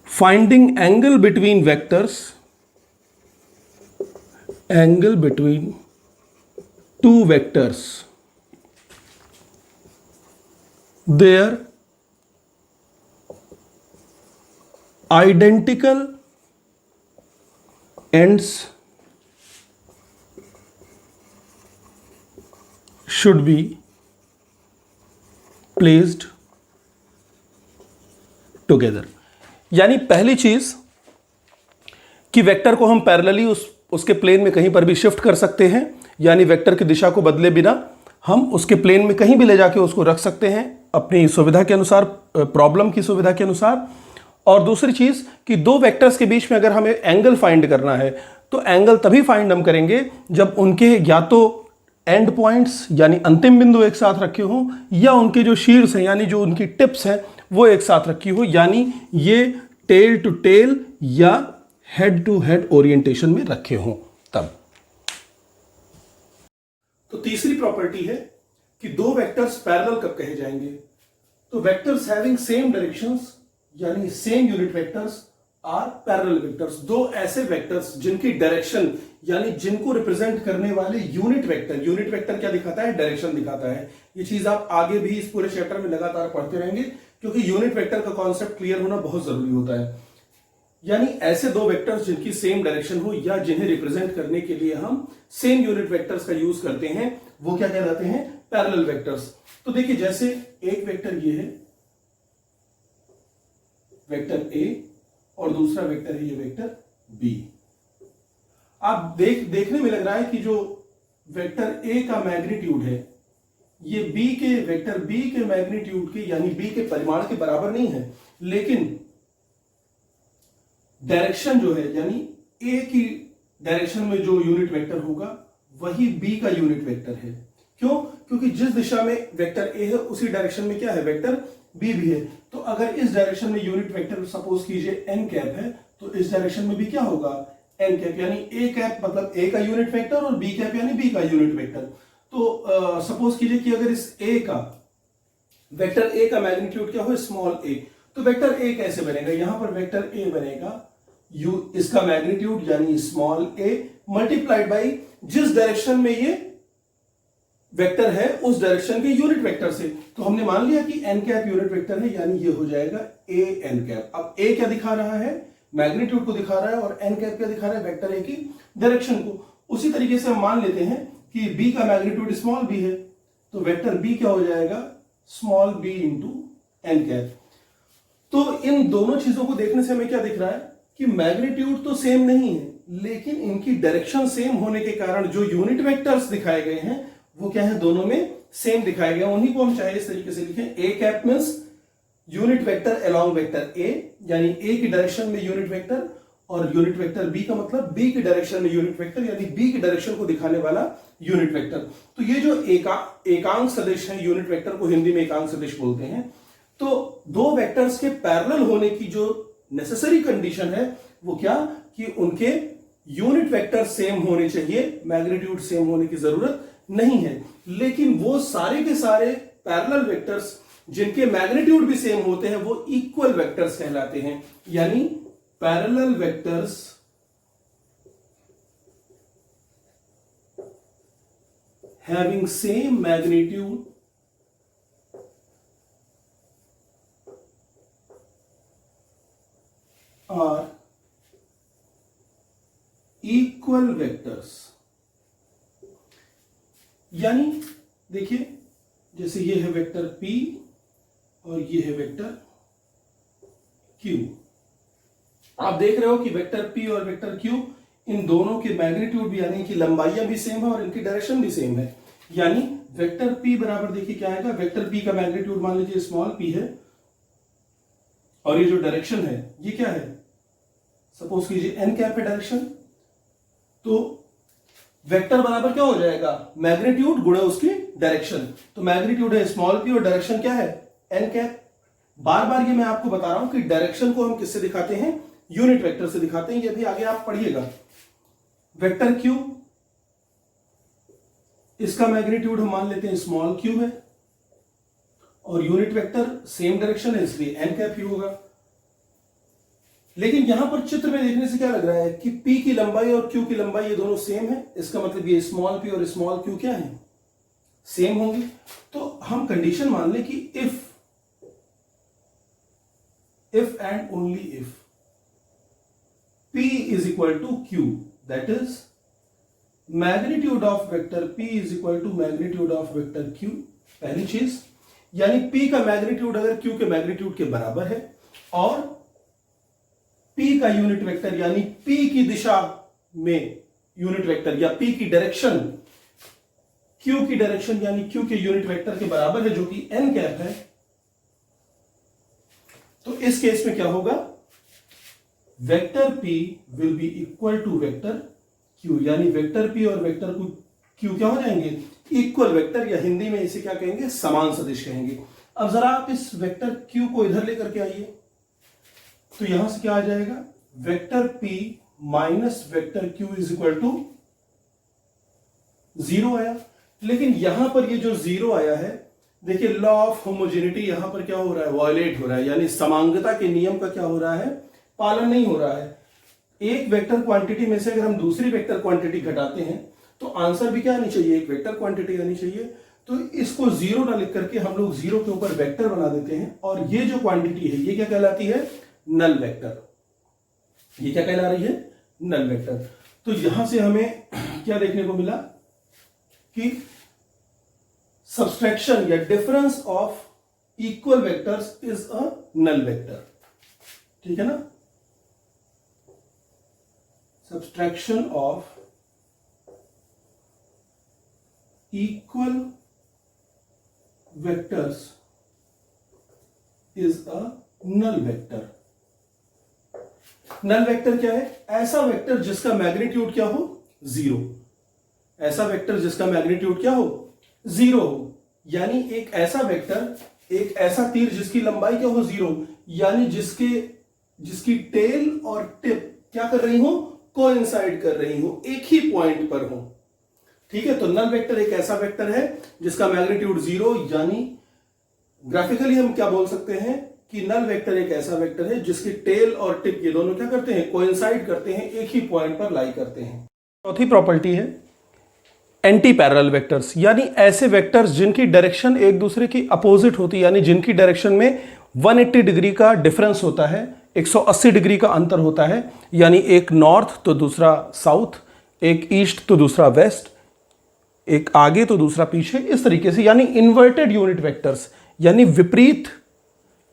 finding angle between vectors, angle between two vectors, their identical ends should be placed together. यानी पहली चीज कि वेक्टर को हम पैरेलली उसके प्लेन में कहीं पर भी शिफ्ट कर सकते हैं, यानी वेक्टर की दिशा को बदले बिना हम उसके प्लेन में कहीं भी ले जाके उसको रख सकते हैं अपनी सुविधा के अनुसार, प्रॉब्लम की सुविधा के अनुसार। और दूसरी चीज कि दो वेक्टर्स के बीच में अगर हमें एंगल फाइंड करना है तो एंगल तभी फाइंड हम करेंगे जब उनके या तो एंड पॉइंट्स यानी अंतिम बिंदु एक साथ रखे हों, या उनके जो शीर्ष हैं यानी जो उनकी टिप्स हैं वो एक साथ रखी हो, यानी ये टेल टू टेल या हेड टू हेड ओरिएंटेशन में रखे हों तब। तो तीसरी प्रॉपर्टी है कि दो वेक्टर्स पैरेलल कब कहे जाएंगे? तो वेक्टर्स हैविंग सेम डायरेक्शंस यानी same unit vectors are parallel vectors. दो ऐसे वेक्टर्स जिनकी डायरेक्शन यानी जिनको रिप्रेजेंट करने वाले यूनिट वेक्टर क्या दिखाता है? डायरेक्शन दिखाता है। ये चीज आप आगे भी इस पूरे चैप्टर में लगातार पढ़ते रहेंगे क्योंकि यूनिट वेक्टर का कॉन्सेप्ट क्लियर होना बहुत जरूरी होता है। यानी ऐसे दो वेक्टर्स जिनकी सेम डायरेक्शन हो या जिन्हें रिप्रेजेंट करने के लिए हम सेम यूनिट वेक्टर्स का यूज करते हैं वो क्या कहलाते हैं? Parallel vectors. तो देखिए जैसे एक वेक्टर ये है वेक्टर ए और दूसरा वेक्टर है ये वेक्टर बी। आप देखने में लग रहा है कि जो वेक्टर ए का मैग्नीट्यूड है ये वेक्टर बी के मैग्नीट्यूड के यानी बी के परिमाण के बराबर नहीं है, लेकिन डायरेक्शन जो है यानी ए की डायरेक्शन में जो यूनिट वेक्टर होगा वही बी का यूनिट वेक्टर है। क्यों? क्योंकि जिस दिशा में वेक्टर ए है उसी डायरेक्शन में क्या है? वेक्टर बी भी है। तो अगर इस डायरेक्शन में यूनिट वेक्टर सपोज कीजिए एन कैप है तो इस डायरेक्शन में भी क्या होगा? एन कैप, यानी ए कैप मतलब ए का यूनिट वेक्टर और बी कैप यानी बी का यूनिट वेक्टर। तो सपोज कीजिए कि अगर इस ए का वेक्टर ए का मैग्नीट्यूड क्या हो? स्मॉल ए, तो वेक्टर ए कैसे बनेगा? यहां पर वेक्टर ए बनेगा इसका मैग्नीट्यूड यानी स्मॉल ए मल्टीप्लाइड बाई जिस डायरेक्शन में ये वेक्टर है उस डायरेक्शन के यूनिट वेक्टर से। तो हमने मान लिया कि एन कैप यूनिट वेक्टर है यानी ये हो जाएगा ए एन कैप। अब ए क्या दिखा रहा है? मैग्नीट्यूड को दिखा रहा है, और एन कैप क्या दिखा रहा है? वेक्टर ए की डायरेक्शन को। उसी तरीके से हम मान लेते हैं कि बी का मैग्नीट्यूड स्मॉल बी है तो वेक्टर बी क्या हो जाएगा? Small b into n cap. तो इन दोनों चीजों को देखने से हमें क्या दिख रहा है कि मैग्नीट्यूड तो सेम नहीं है लेकिन इनकी डायरेक्शन सेम होने के कारण जो यूनिट वेक्टर्स दिखाए गए हैं वो क्या है? दोनों में सेम दिखाए गए। उन्हीं को हम चाहे इस तरीके से लिखें, a cap means unit vector along vector a, यानी ए की डायरेक्शन में यूनिट वेक्टर, और यूनिट वेक्टर बी का मतलब बी की डायरेक्शन में यूनिट वेक्टर यानी बी की डायरेक्शन को दिखाने वाला यूनिट वेक्टर। तो ये जो एकांक सदिश है, यूनिट वेक्टर को हिंदी में एकांक सदिश बोलते हैं। तो दो वेक्टर्स के पैरेलल होने की जो नेसेसरी कंडीशन है वो क्या? कि उनके यूनिट वेक्टर सेम होने चाहिए, मैग्नीट्यूड सेम होने की जरूरत नहीं है। लेकिन वो सारे के सारे पैरेलल वेक्टर्स जिनके मैग्नीट्यूड भी सेम होते हैं वो इक्वल वेक्टर्स कहलाते हैं। यानी parallel vectors having same magnitude are equal vectors। यानी देखिए जैसे ये है वेक्टर P और ये है वेक्टर Q। आप देख रहे हो कि वेक्टर P और वेक्टर Q इन दोनों के मैग्नीट्यूड भी यानी कि लंबाइयां भी सेम है और इनकी डायरेक्शन भी सेम है। यानी वेक्टर P बराबर देखिए क्या आएगा? वेक्टर P का मैग्नीट्यूड मान लीजिए स्मॉल p है और ये जो डायरेक्शन है ये क्या है? सपोज कीजिए एन कैप है डायरेक्शन। तो वेक्टर बराबर क्या हो जाएगा? मैग्नीट्यूड गुणा उसकी डायरेक्शन। तो मैग्नीट्यूड है स्मॉल p और डायरेक्शन क्या है? N cap. बार बार ये मैं आपको बता रहा हूं कि डायरेक्शन को हम किससे दिखाते हैं? यूनिट वेक्टर से दिखाते हैं। ये भी आगे आप पढ़िएगा। वेक्टर Q, इसका मैग्नीट्यूड हम मान लेते हैं स्मॉल q है और यूनिट वेक्टर सेम डायरेक्शन है इसलिए एन कैप ही होगा। लेकिन यहां पर चित्र में देखने से क्या लग रहा है कि P की लंबाई और Q की लंबाई ये दोनों सेम है। इसका मतलब ये स्मॉल p और स्मॉल q क्या है? सेम होंगे। तो हम कंडीशन मान लें कि if and only if P is equal to Q, that is magnitude of vector P is equal to magnitude of vector Q। पहली चीज यानी P का मैग्नीट्यूड अगर Q के मैग्नीट्यूड के बराबर है और P का यूनिट वेक्टर यानी P की दिशा में यूनिट वेक्टर या P की डायरेक्शन Q की डायरेक्शन यानी Q के यूनिट वेक्टर के बराबर है जो कि n कैप है, तो इस केस में क्या होगा, vector P will be equal to vector Q, यानी वेक्टर P और वेक्टर Q क्या हो जाएंगे, इक्वल वेक्टर, या हिंदी में इसे क्या कहेंगे, समान सदिश कहेंगे। अब जरा आप इस वेक्टर Q को इधर लेकर के आइए, तो यहां से क्या आ जाएगा, vector P minus vector Q is equal to 0 आया। लेकिन यहां पर ये जो 0 आया है, देखिए लॉ ऑफ होमोजेनिटी यहां पर क्या हो रहा है, वायलेट हो रहा है, यानी समांगता के नियम का क्या हो रहा है, पालन नहीं हो रहा है। एक वेक्टर क्वांटिटी में से अगर हम दूसरी वेक्टर क्वांटिटी घटाते हैं तो आंसर भी क्या आनी चाहिए, एक वेक्टर क्वांटिटी आनी चाहिए। तो इसको 0 ना लिख करके हम लोग 0 के ऊपर वेक्टर बना देते हैं, और ये जो क्वांटिटी है ये क्या कहलाती है, नल वेक्टर। ये क्या कहला रही है, नल वेक्टर। तो यहां से हमें क्या देखने को मिला कि सब्सट्रैक्शन या difference of equal vectors is a null vector. ठीक है ना, subtraction of equal vectors is a null vector. Null vector क्या है, ऐसा वेक्टर जिसका मैग्नीट्यूड क्या हो, 0। ऐसा वेक्टर जिसका मैग्नीट्यूड क्या हो, 0 हो, यानी एक ऐसा वेक्टर, एक ऐसा तीर जिसकी लंबाई क्या हो, 0, यानी जिसकी टेल और टिप क्या कर रही हो, कोइंसाइड कर रही हो, एक ही पॉइंट पर हो। ठीक है, तो नल वेक्टर एक ऐसा वेक्टर है जिसका मैग्नीट्यूड 0, यानी ग्राफिकली हम क्या बोल सकते हैं कि नल वेक्टर एक ऐसा वेक्टर है जिसकी टेल और टिप ये दोनों क्या करते हैं, कोइंसाइड करते हैं, एक ही पॉइंट पर लाई करते हैं। चौथी प्रॉपर्टी है एंटी पैरेलल वेक्टर्स, यानी ऐसे वेक्टर्स जिनकी डायरेक्शन एक दूसरे की अपोजिट होती है, यानी जिनकी डायरेक्शन में 180 डिग्री का डिफरेंस होता है, 180 डिग्री का अंतर होता है, यानी एक नॉर्थ तो दूसरा साउथ, एक ईस्ट तो दूसरा वेस्ट, एक आगे तो दूसरा पीछे, इस तरीके से, यानी इन्वर्टेड यूनिट वेक्टर्स, यानी विपरीत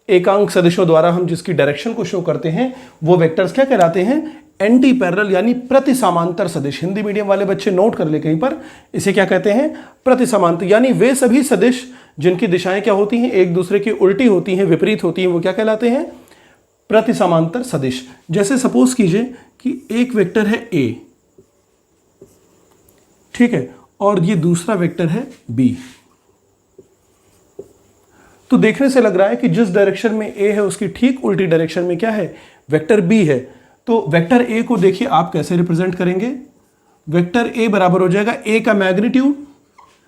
एकांक सदिशों द्वारा हम जिसकी डायरेक्शन को शो करते हैं वो वेक्टर्स क्या कहलाते हैं, एंटी पैरेलल, यानी प्रति समांतर सदिश। हिंदी मीडियम वाले बच्चे नोट कर ले कहीं पर, इसे क्या कहते हैं, प्रति समांतर, यानी वे सभी सदिश जिनकी दिशाएं क्या होती हैं, एक दूसरे की उल्टी होती हैं, विपरीत होती हैं, वो क्या कहलाते हैं, प्रति समांतर सदिश। जैसे सपोज कीजिए कि एक वेक्टर है A, ठीक है, और ये दूसरा वेक्टर है B। तो देखने से लग रहा है कि जिस डायरेक्शन में A है उसकी ठीक उल्टी डायरेक्शन में क्या है, वेक्टर B है। तो वेक्टर A को देखिए आप कैसे रिप्रेजेंट करेंगे, वेक्टर A बराबर हो जाएगा A का मैग्नीट्यूड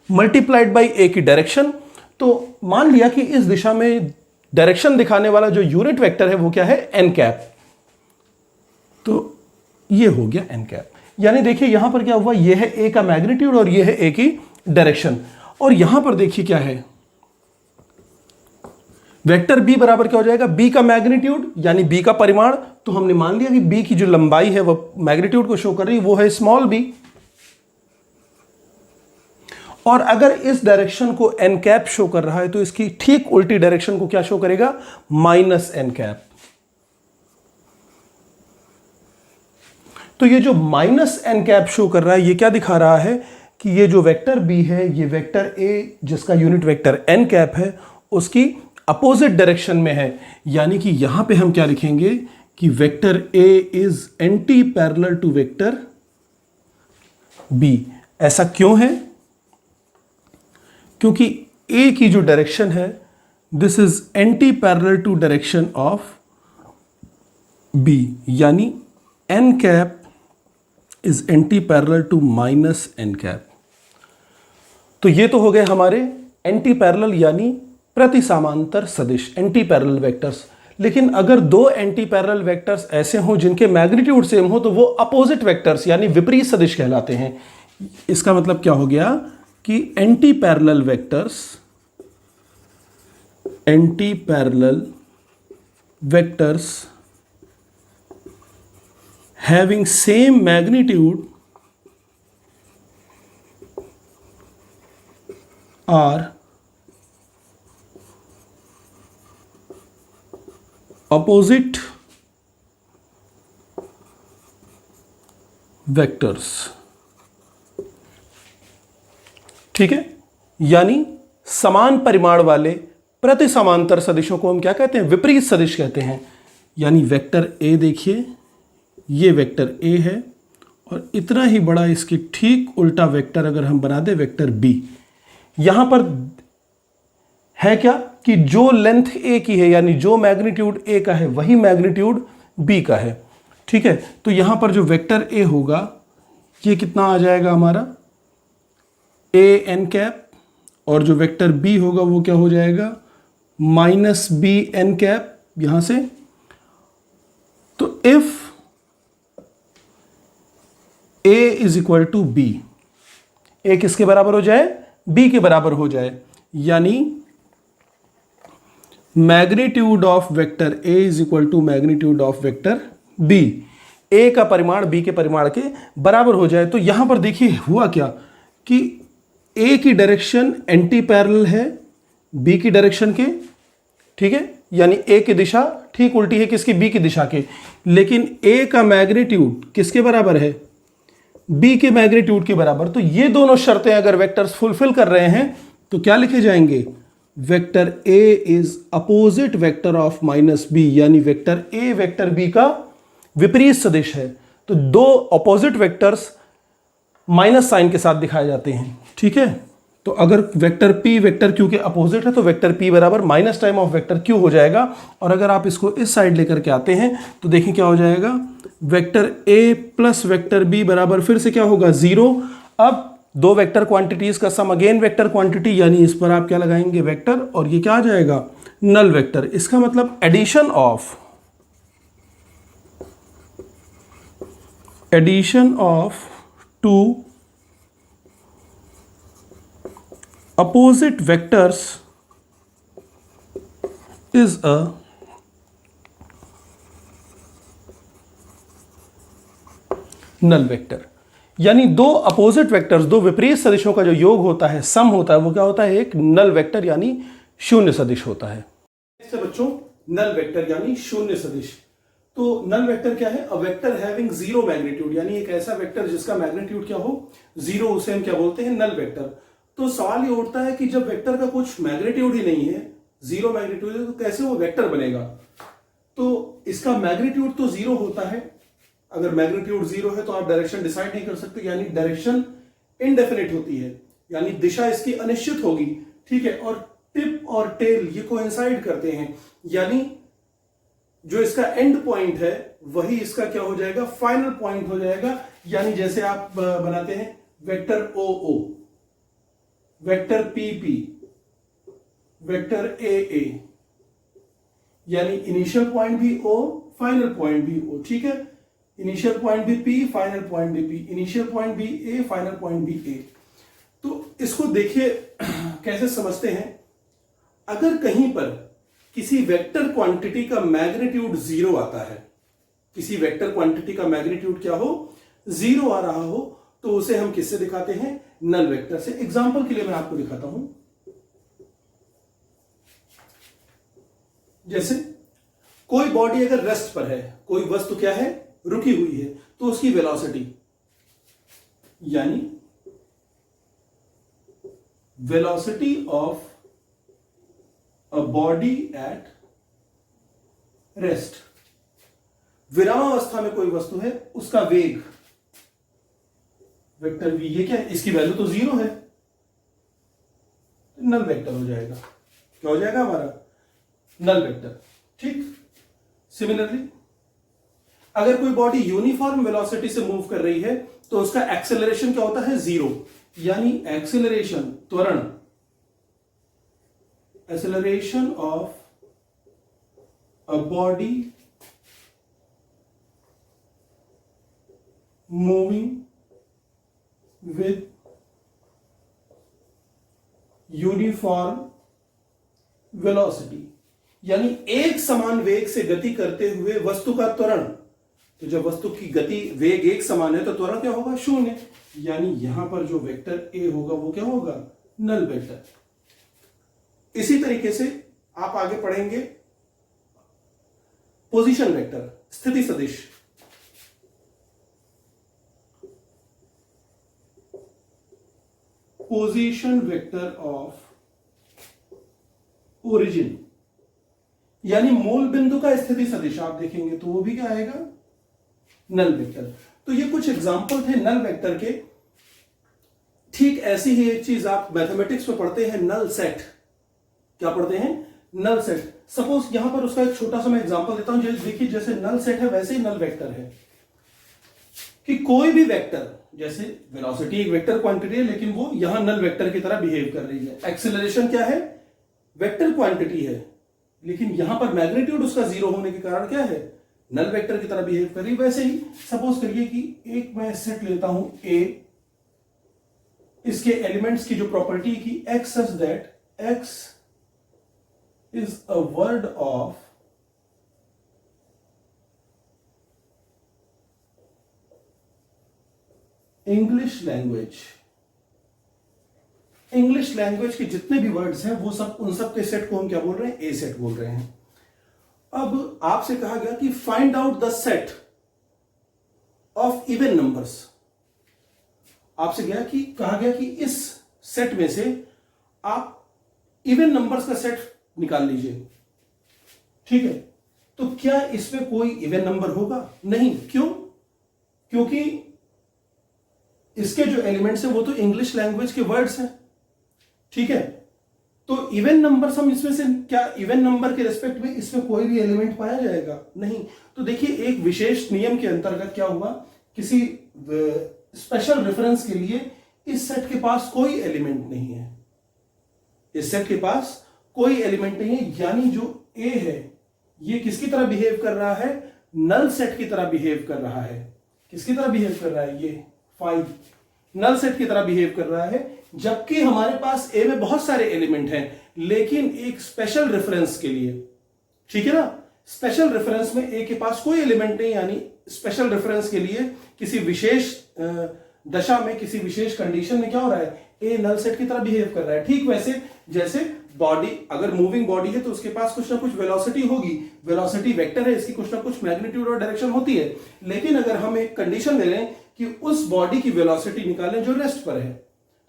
मल्टीप्लाइड बाई A की डायरेक्शन। तो मान लिया कि इस दिशा में डायरेक्शन दिखाने वाला जो यूनिट वेक्टर है वो क्या है, n कैप। तो ये हो गया n कैप, यानी देखिए यहां पर क्या हुआ, ये है A का मैग्नीट्यूड और ये है A की डायरेक्शन। और यहां पर देखिए क्या है, वेक्टर B बराबर क्या हो जाएगा, B का मैग्नीट्यूड यानी B का परिमाण। तो हमने मान लिया कि B की जो लंबाई है वो मैग्नीट्यूड को शो कर रही है, वो है स्मॉल b। और अगर इस डायरेक्शन को n कैप शो कर रहा है तो इसकी ठीक उल्टी डायरेक्शन को क्या शो करेगा, माइनस n कैप। तो ये जो माइनस n कैप शो कर रहा है ये क्या दिखा रहा है कि ये जो वेक्टर B है, ये वेक्टर A जिसका यूनिट वेक्टर n कैप है उसकी अपोजिट डायरेक्शन में है। यानी कि यहां पे हम क्या लिखेंगे कि vector A is anti parallel to vector B। ऐसा क्यों है, क्योंकि A की जो डायरेक्शन है this is anti parallel to direction of B, यानी n cap is anti parallel to minus n cap. तो ये तो हो गए हमारे एंटी पैरेलल यानी प्रति समांतर सदिश, एंटी पैरेलल वेक्टर्स। लेकिन अगर दो एंटी पैरेलल वेक्टर्स ऐसे हों जिनके मैग्नीट्यूड सेम हो तो वो अपोजिट वेक्टर्स यानी विपरीत सदिश कहलाते हैं। इसका मतलब क्या हो गया कि anti parallel vectors having same magnitude are opposite vectors, ठीक है, यानी समान परिमाण वाले प्रति समांतर सदिशों को हम क्या कहते हैं, विपरीत सदिश कहते हैं। यानी वेक्टर ए देखिए, ये वेक्टर ए है और इतना ही बड़ा इसकी ठीक उल्टा वेक्टर अगर हम बना दें वेक्टर बी, यहां पर है क्या कि जो लेंथ ए की है यानी जो मैग्नीट्यूड ए का है वही मैग्नीट्यूड बी का है, ठीक है। तो यहां पर जो वेक्टर ए होगा ये कितना आ जाएगा हमारा ए एन कैप, और जो वेक्टर बी होगा वो क्या हो जाएगा माइनस बी एन कैप यहां से। तो if a is equal to b, a किसके बराबर हो जाए, बी के बराबर हो जाए, यानी magnitude of vector A is equal to magnitude of vector b, a का परिमाण बी के परिमाण के बराबर हो जाए। तो यहां पर देखिए हुआ क्या कि ए की डायरेक्शन एंटी पैरेलल है बी की डायरेक्शन के, ठीक है, यानी ए की दिशा ठीक उल्टी है किसकी, बी की दिशा के, लेकिन ए का मैग्नीट्यूड किसके बराबर है, बी के मैग्नीट्यूड के बराबर। तो ये दोनों शर्तें अगर वेक्टर्स फुलफिल कर रहे हैं तो क्या लिखे जाएंगे, vector A is opposite vector of minus B, यानी वेक्टर ए वेक्टर बी का विपरीत सदिश है। तो दो अपोजिट वेक्टर्स माइनस साइन के साथ दिखाए जाते हैं, ठीक है। तो अगर वेक्टर पी वेक्टर क्यू के अपोजिट है तो वेक्टर पी बराबर minus time of vector Q हो जाएगा। और अगर आप इसको इस साइड लेकर के आते हैं तो देखिए क्या हो जाएगा, vector A plus vector B बराबर फिर से क्या होगा, जीरो। अब दो वेक्टर क्वांटिटीज का सम अगेन वेक्टर क्वांटिटी, यानी इस पर आप क्या लगाएंगे वेक्टर, और ये क्या आ जाएगा नल वेक्टर। इसका मतलब addition of two opposite vectors is a null vector। यानी दो अपोजिट वेक्टर्स, दो विपरीत सदिशों का जो योग होता है, सम होता है, वो क्या होता है, एक नल वेक्टर यानी शून्य सदिश होता है। इससे बच्चों नल वेक्टर यानी शून्य सदिश। तो नल वेक्टर क्या है, a vector having zero magnitude, यानी एक ऐसा वेक्टर जिसका मैग्नीट्यूड क्या हो, जीरो, उसे हम क्या बोलते हैं, नल वेक्टर। तो सवाल ये उठता है कि जब वेक्टर का कुछ मैग्नीट्यूड ही नहीं है, जीरो मैग्नीट्यूड है, तो कैसे वो वेक्टर बनेगा। तो इसका मैग्नीट्यूड तो जीरो होता है, अगर मैग्नीट्यूड जीरो है तो आप डायरेक्शन डिसाइड नहीं कर सकते, यानी डायरेक्शन इनडेफिनिट होती है, यानी दिशा इसकी अनिश्चित होगी, ठीक है। और टिप और टेल ये कोइंसाइड करते हैं, यानी जो इसका एंड पॉइंट है वही इसका क्या हो जाएगा, फाइनल पॉइंट हो जाएगा। यानी जैसे आप बनाते हैं vector o o, vector p p, vector a a, यानी इनिशियल पॉइंट भी ओ फाइनल पॉइंट भी ओ, ठीक है। इनिशियल पॉइंट भी पी फाइनल पॉइंट भी पी, इनिशियल पॉइंट भी ए फाइनल पॉइंट भी ए। तो इसको देखिए कैसे समझते हैं। अगर कहीं पर किसी वेक्टर क्वांटिटी का मैग्नीट्यूड जीरो आता है, किसी वेक्टर क्वांटिटी का मैग्नीट्यूड क्या हो, जीरो आ रहा हो, तो उसे हम किससे दिखाते हैं, नल वेक्टर से। एग्जांपल के लिए मैं आपको दिखाता हूं, जैसे कोई बॉडी अगर रेस्ट पर है, कोई वस्तु क्या है, रुकी हुई है, तो उसकी वेलोसिटी यानी velocity of a body at rest, विरामावस्था में कोई वस्तु है उसका वेग वेक्टर वी, ये क्या है, इसकी वैल्यू तो जीरो है, नल वेक्टर हो जाएगा। क्या हो जाएगा हमारा, नल वेक्टर, ठीक। सिमिलरली अगर कोई बॉडी यूनिफॉर्म वेलोसिटी से मूव कर रही है तो उसका एक्सेलरेशन क्या होता है, जीरो, यानी एक्सेलरेशन त्वरण, acceleration of a body moving with uniform velocity, यानी एक समान वेग से गति करते हुए वस्तु का त्वरण। तो जब वस्तु की गति वेग एक समान है तो त्वरण क्या होगा, शून्य, यानी यहां पर जो वेक्टर ए होगा वो क्या होगा, नल वेक्टर। इसी तरीके से आप आगे पढ़ेंगे पोजीशन वेक्टर, स्थिति सदिश, पोजीशन वेक्टर ऑफ ओरिजिन, यानी मूल बिंदु का स्थिति सदिश आप देखेंगे तो वो भी क्या आएगा, नल वेक्टर। तो ये कुछ एग्जाम्पल थे नल वेक्टर के। ठीक ऐसी ही एक चीज आप मैथमेटिक्स में पढ़ते हैं, नल सेट। क्या पढ़ते हैं, नल सेट। सपोज यहां पर उसका एक छोटा सा मैं एग्जांपल देता हूं। देखिए जैसे नल सेट है वैसे ही नल वेक्टर है कि कोई भी वेक्टर, जैसे वेलोसिटी एक वेक्टर क्वांटिटी है लेकिन वो यहां नल वेक्टर की तरह बिहेव कर रही है। एक्सेलरेशन क्या है, वेक्टर क्वांटिटी है लेकिन यहां पर मैग्नीट्यूड उसका जीरो होने के कारण क्या है, नल वेक्टर की तरह बिहेव कर रही है। वैसे ही सपोज करिए कि एक मैं सेट लेता हूं ए, इसके एलिमेंट्स की जो प्रॉपर्टी की x such that x is a word of English language. English language के जितने भी वर्ड्स हैं वो सब, उन सब के सेट को हम क्या बोल रहे हैं, ए सेट बोल रहे हैं। अब आपसे कहा गया कि find out the set of even numbers. आपसे कहा गया कि इस सेट में से आप इवन नंबर्स का सेट निकाल लीजिए। ठीक है, तो क्या इसमें कोई इवन नंबर होगा, नहीं। क्यों, क्योंकि इसके जो एलिमेंट्स हैं वो तो इंग्लिश लैंग्वेज के वर्ड्स हैं। ठीक है, तो इवन नंबर्स हम इसमें से, क्या इवन नंबर के रेस्पेक्ट में इसमें कोई भी एलिमेंट पाया जाएगा, नहीं। तो देखिए एक विशेष नियम के अंतर्गत क्या हुआ, किसी स्पेशल रेफरेंस के लिए इस सेट के पास कोई एलिमेंट नहीं है, इस सेट के पास कोई एलिमेंट नहीं है, यानी जो ए है ये किसकी तरह बिहेव कर रहा है, नल सेट की तरह बिहेव कर रहा है। किसकी तरह बिहेव कर रहा है, ये 5 नल सेट की तरह बिहेव कर रहा है। जबकि हमारे पास ए में बहुत सारे एलिमेंट हैं लेकिन एक स्पेशल रेफरेंस के लिए, ठीक है ना, स्पेशल रेफरेंस में ए के पास कोई एलिमेंट नहीं, यानी स्पेशल रेफरेंस के लिए किसी विशेष दशा में, किसी विशेष कंडीशन में क्या हो रहा है, ए नल सेट की तरह बिहेव कर रहा है। ठीक वैसे जैसे बॉडी, अगर मूविंग बॉडी है तो उसके पास कुछ ना कुछ वेलोसिटी होगी, वेलोसिटी वेक्टर है, इसकी कुछ ना कुछ मैग्नीट्यूड और डायरेक्शन होती है। लेकिन अगर हम एक कंडीशन ले लें कि उस बॉडी की वेलोसिटी निकालें जो रेस्ट पर है,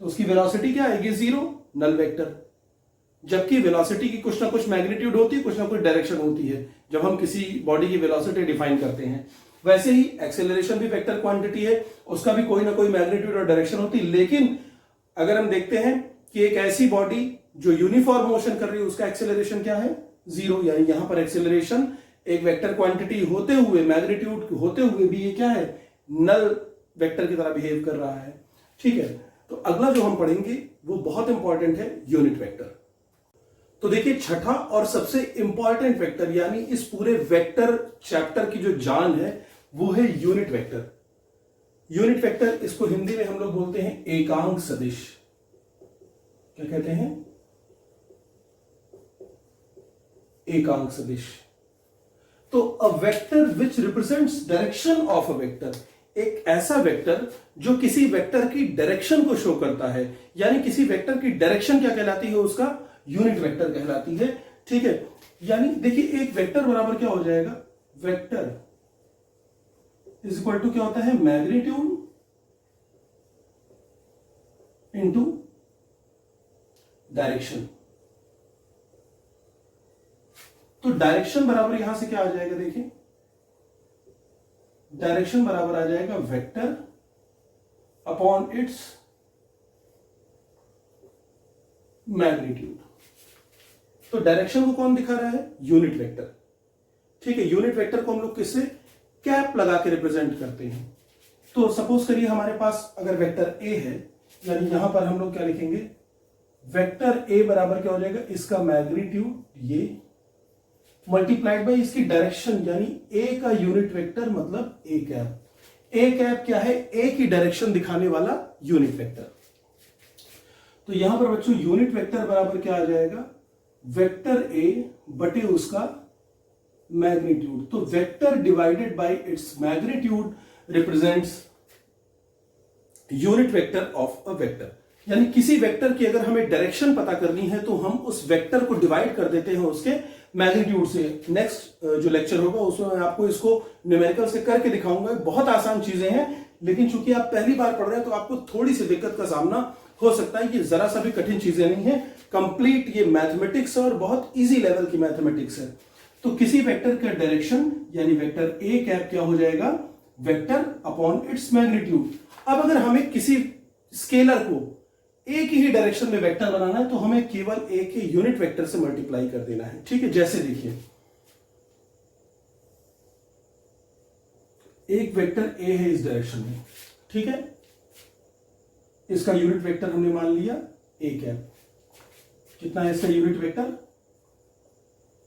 तो उसकी वेलोसिटी क्या आएगी, 0, नल वेक्टर। जबकि वेलोसिटी की कुछ ना कुछ मैग्नीट्यूड होती है, कुछ ना कुछ डायरेक्शन होती है जब हम किसी बॉडी की वेलोसिटी डिफाइन करते हैं। वैसे ही एक्सेलरेशन भी वेक्टर क्वांटिटी है, उसका भी कोई ना कोई मैग्नीट्यूड और डायरेक्शन होती है। लेकिन अगर हम देखते हैं कि एक ऐसी बॉडी जो यूनिफॉर्म मोशन कर रही है उसका एक्सेलरेशन क्या है, 0, यानी यहां पर एक्सेलरेशन एक वेक्टर क्वांटिटी होते हुए, मैग्नीट्यूड होते हुए भी ये क्या है, नल वेक्टर की तरह बिहेव कर रहा है। ठीक है, तो अगला जो हम पढ़ेंगे वो बहुत इंपॉर्टेंट है, यूनिट वेक्टर। तो देखिए छठा और सबसे इंपॉर्टेंट वेक्टर, यानी इस पूरे वेक्टर चैप्टर की जो जान है वो है यूनिट वेक्टर। यूनिट वेक्टर, इसको हिंदी में हम लोग बोलते हैं एकांक सदिश। क्या कहते हैं, एकांक सदिश। तो a vector which represents direction of a vector, एक ऐसा वेक्टर जो किसी वेक्टर की डायरेक्शन को शो करता है, यानी किसी वेक्टर की डायरेक्शन क्या कहलाती है, उसका यूनिट वेक्टर कहलाती है। ठीक है, यानी देखिए एक वेक्टर बराबर क्या हो जाएगा, वेक्टर इज इक्वल टू क्या होता है, मैग्नीट्यूड इंटू डायरेक्शन। तो डायरेक्शन बराबर यहां से क्या आ जाएगा, देखिए डायरेक्शन बराबर आ जाएगा वेक्टर अपॉन इट्स मैग्नीट्यूड। तो डायरेक्शन को कौन दिखा रहा है, यूनिट वेक्टर। ठीक है, यूनिट वेक्टर को हम लोग किससे, कैप लगा के रिप्रेजेंट करते हैं। तो सपोज करिए हमारे पास अगर वेक्टर ए है, यानी यहां पर हम लोग क्या लिखेंगे, वेक्टर ए बराबर क्या हो जाएगा, इसका मैग्नीट्यूड ये मल्टीप्लाइड बाई इसकी डायरेक्शन, यानी ए का यूनिट वेक्टर मतलब ए कैप। ए कैप क्या है, ए की डायरेक्शन दिखाने वाला यूनिट वेक्टर। तो यहां पर बच्चों यूनिट वेक्टर बराबर क्या आ जाएगा, वेक्टर ए बटे उसका मैग्नीट्यूड। तो vector divided by its magnitude represents unit vector of a vector. यानी किसी वेक्टर की अगर हमें डायरेक्शन पता करनी है तो हम उस वेक्टर को डिवाइड कर देते हैं उसके मैग्नीट्यूड से। नेक्स्ट जो लेक्चर होगा उसमें मैं आपको इसको न्यूमेरिकल से करके दिखाऊंगा। बहुत आसान चीजें हैं, लेकिन चूंकि आप पहली बार पढ़ रहे हैं तो आपको थोड़ी सी दिक्कत का सामना हो सकता है। कि जरा सा भी कठिन चीजें नहीं है, कंप्लीट ये मैथमेटिक्स और बहुत इजी लेवल की मैथमेटिक्स है। तो किसी वेक्टर का डायरेक्शन यानी वेक्टर ए कैप क्या हो जाएगा, वेक्टर अपॉन इट्स मैग्नीट्यूड। अब अगर हमें किसी स्केलर को एक ही डायरेक्शन में वेक्टर बनाना है तो हमें केवल ए के यूनिट वेक्टर से मल्टीप्लाई कर देना है। ठीक है, जैसे देखिए एक वेक्टर ए है इस डायरेक्शन में, ठीक है, इसका यूनिट वेक्टर हमने मान लिया ए कैप। कितना है इसका यूनिट वेक्टर,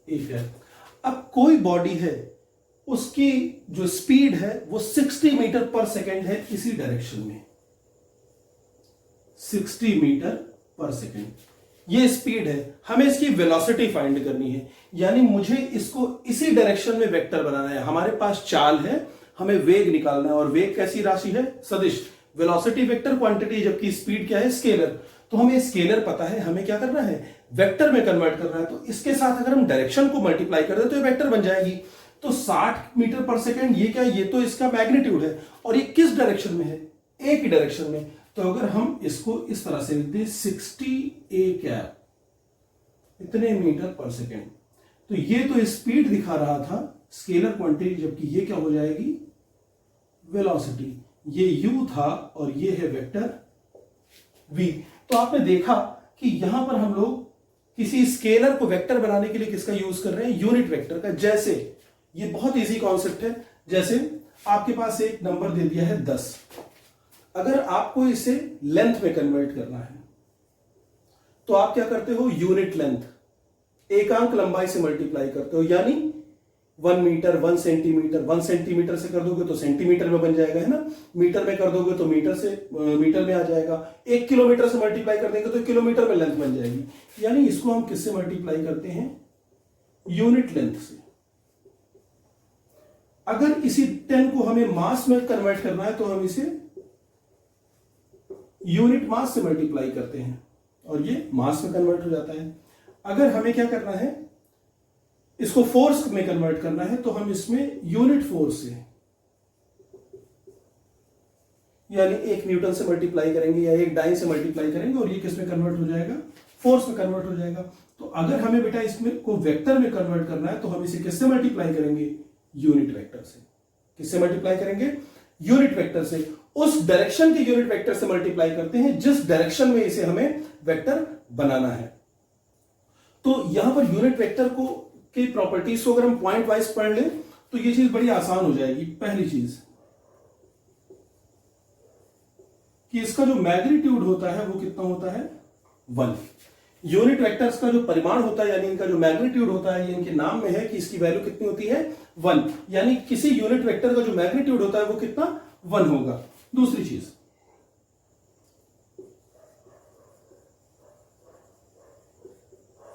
ए कैप। अब कोई बॉडी है, उसकी जो स्पीड है वो 60 मीटर पर सेकेंड है इसी डायरेक्शन में, 60 मीटर पर सेकेंड ये स्पीड है। हमें इसकी वेलोसिटी फाइंड करनी है, यानी मुझे इसको इसी डायरेक्शन में वेक्टर बनाना है। हमारे पास चाल है, हमें वेग निकालना है, और वेग कैसी राशि है, सदिश। वेलोसिटी वेक्टर क्वांटिटी, जबकि स्पीड क्या है, स्केलर। तो हमें स्केलर पता है, हमें क्या करना है, वेक्टर में कन्वर्ट करना है। तो इसके साथ अगर हम डायरेक्शन को मल्टीप्लाई कर दें तो ये वेक्टर बन जाएगी। तो 60 मीटर पर सेकेंड ये क्या, ये तो इसका मैग्नीट्यूड है, और ये किस डायरेक्शन में है, ए की डायरेक्शन में। तो अगर हम इसको इस तरह से लिख दें 60 ए कैप इतने मीटर पर सेकेंड, तो ये तो स्पीड दिखा रहा था, स्केलर क्वांटिटी, जबकि ये क्या हो जाएगी, वेलोसिटी। ये u था और ये है वेक्टर v। तो आपने देखा कि यहां पर हम लोग किसी स्केलर को वेक्टर बनाने के लिए किसका यूज कर रहे हैं, यूनिट वेक्टर का। जैसे ये बहुत इजी कॉन्सेप्ट है, जैसे आपके पास एक नंबर दे दिया है 10, अगर आपको इसे लेंथ में कन्वर्ट करना है तो आप क्या करते हो, यूनिट लेंथ एकांक लंबाई से मल्टीप्लाई करते हो, यानी 1 मीटर 1 सेंटीमीटर, 1 सेंटीमीटर से कर दोगे तो सेंटीमीटर में बन जाएगा, है ना। मीटर में कर दोगे तो मीटर में आ जाएगा। 1 किलोमीटर से मल्टीप्लाई कर देंगे तो किलोमीटर में लेंथ बन जाएगी। यानी इसको हम किससे मल्टीप्लाई करते हैं, यूनिट लेंथ से। अगर इसी 10 को हमें मास में कन्वर्ट करना है तो हम इसे यूनिट मास से मल्टीप्लाई करते हैं और ये मास में कन्वर्ट हो जाता है। अगर हमें क्या करना है, इसको फोर्स में कन्वर्ट करना है तो हम इसमें यूनिट फोर्स से, यानी 1 न्यूटन से मल्टीप्लाई करेंगे या 1 डाइन से मल्टीप्लाई करेंगे और ये किस में कन्वर्ट हो जाएगा, फोर्स में कन्वर्ट हो जाएगा। तो अगर हमें बेटा इसमें को वेक्टर में कन्वर्ट करना है तो हम इसे किससे मल्टीप्लाई करेंगे, यूनिट वेक्टर से। किससे मल्टीप्लाई करेंगे, यूनिट वेक्टर से। उस डायरेक्शन के यूनिट वेक्टर से मल्टीप्लाई करते हैं जिस डायरेक्शन में इसे हमें वेक्टर बनाना है। तो यहां पर यूनिट वेक्टर को की प्रॉपर्टीज को अगर हम पॉइंट वाइज पढ़ लें तो ये चीज बड़ी आसान हो जाएगी। पहली चीज कि इसका जो मैग्नीट्यूड होता है वो कितना होता है, 1। यूनिट वेक्टर्स का जो परिमाण होता है, यानी इनका जो मैग्नीट्यूड होता है, ये इनके नाम में है कि इसकी वैल्यू कितनी होती है, 1। यानी किसी यूनिट वेक्टर का जो मैग्नीट्यूड होता है वो कितना, 1 होगा। दूसरी चीज,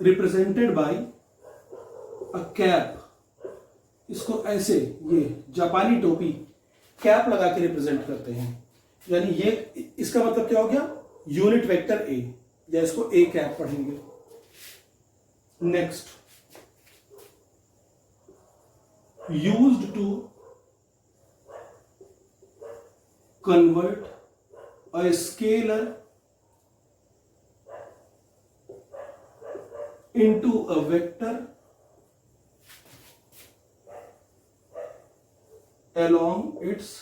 रिप्रेजेंटेड बाय अ कैप। इसको ऐसे ये जापानी टोपी कैप लगा के रिप्रेजेंट करते हैं, यानी ये इसका मतलब क्या हो गया, यूनिट वेक्टर ए, या इसको ए कैप पढ़ेंगे। Next, used to convert a scalar into a vector along its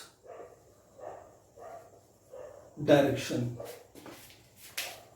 direction।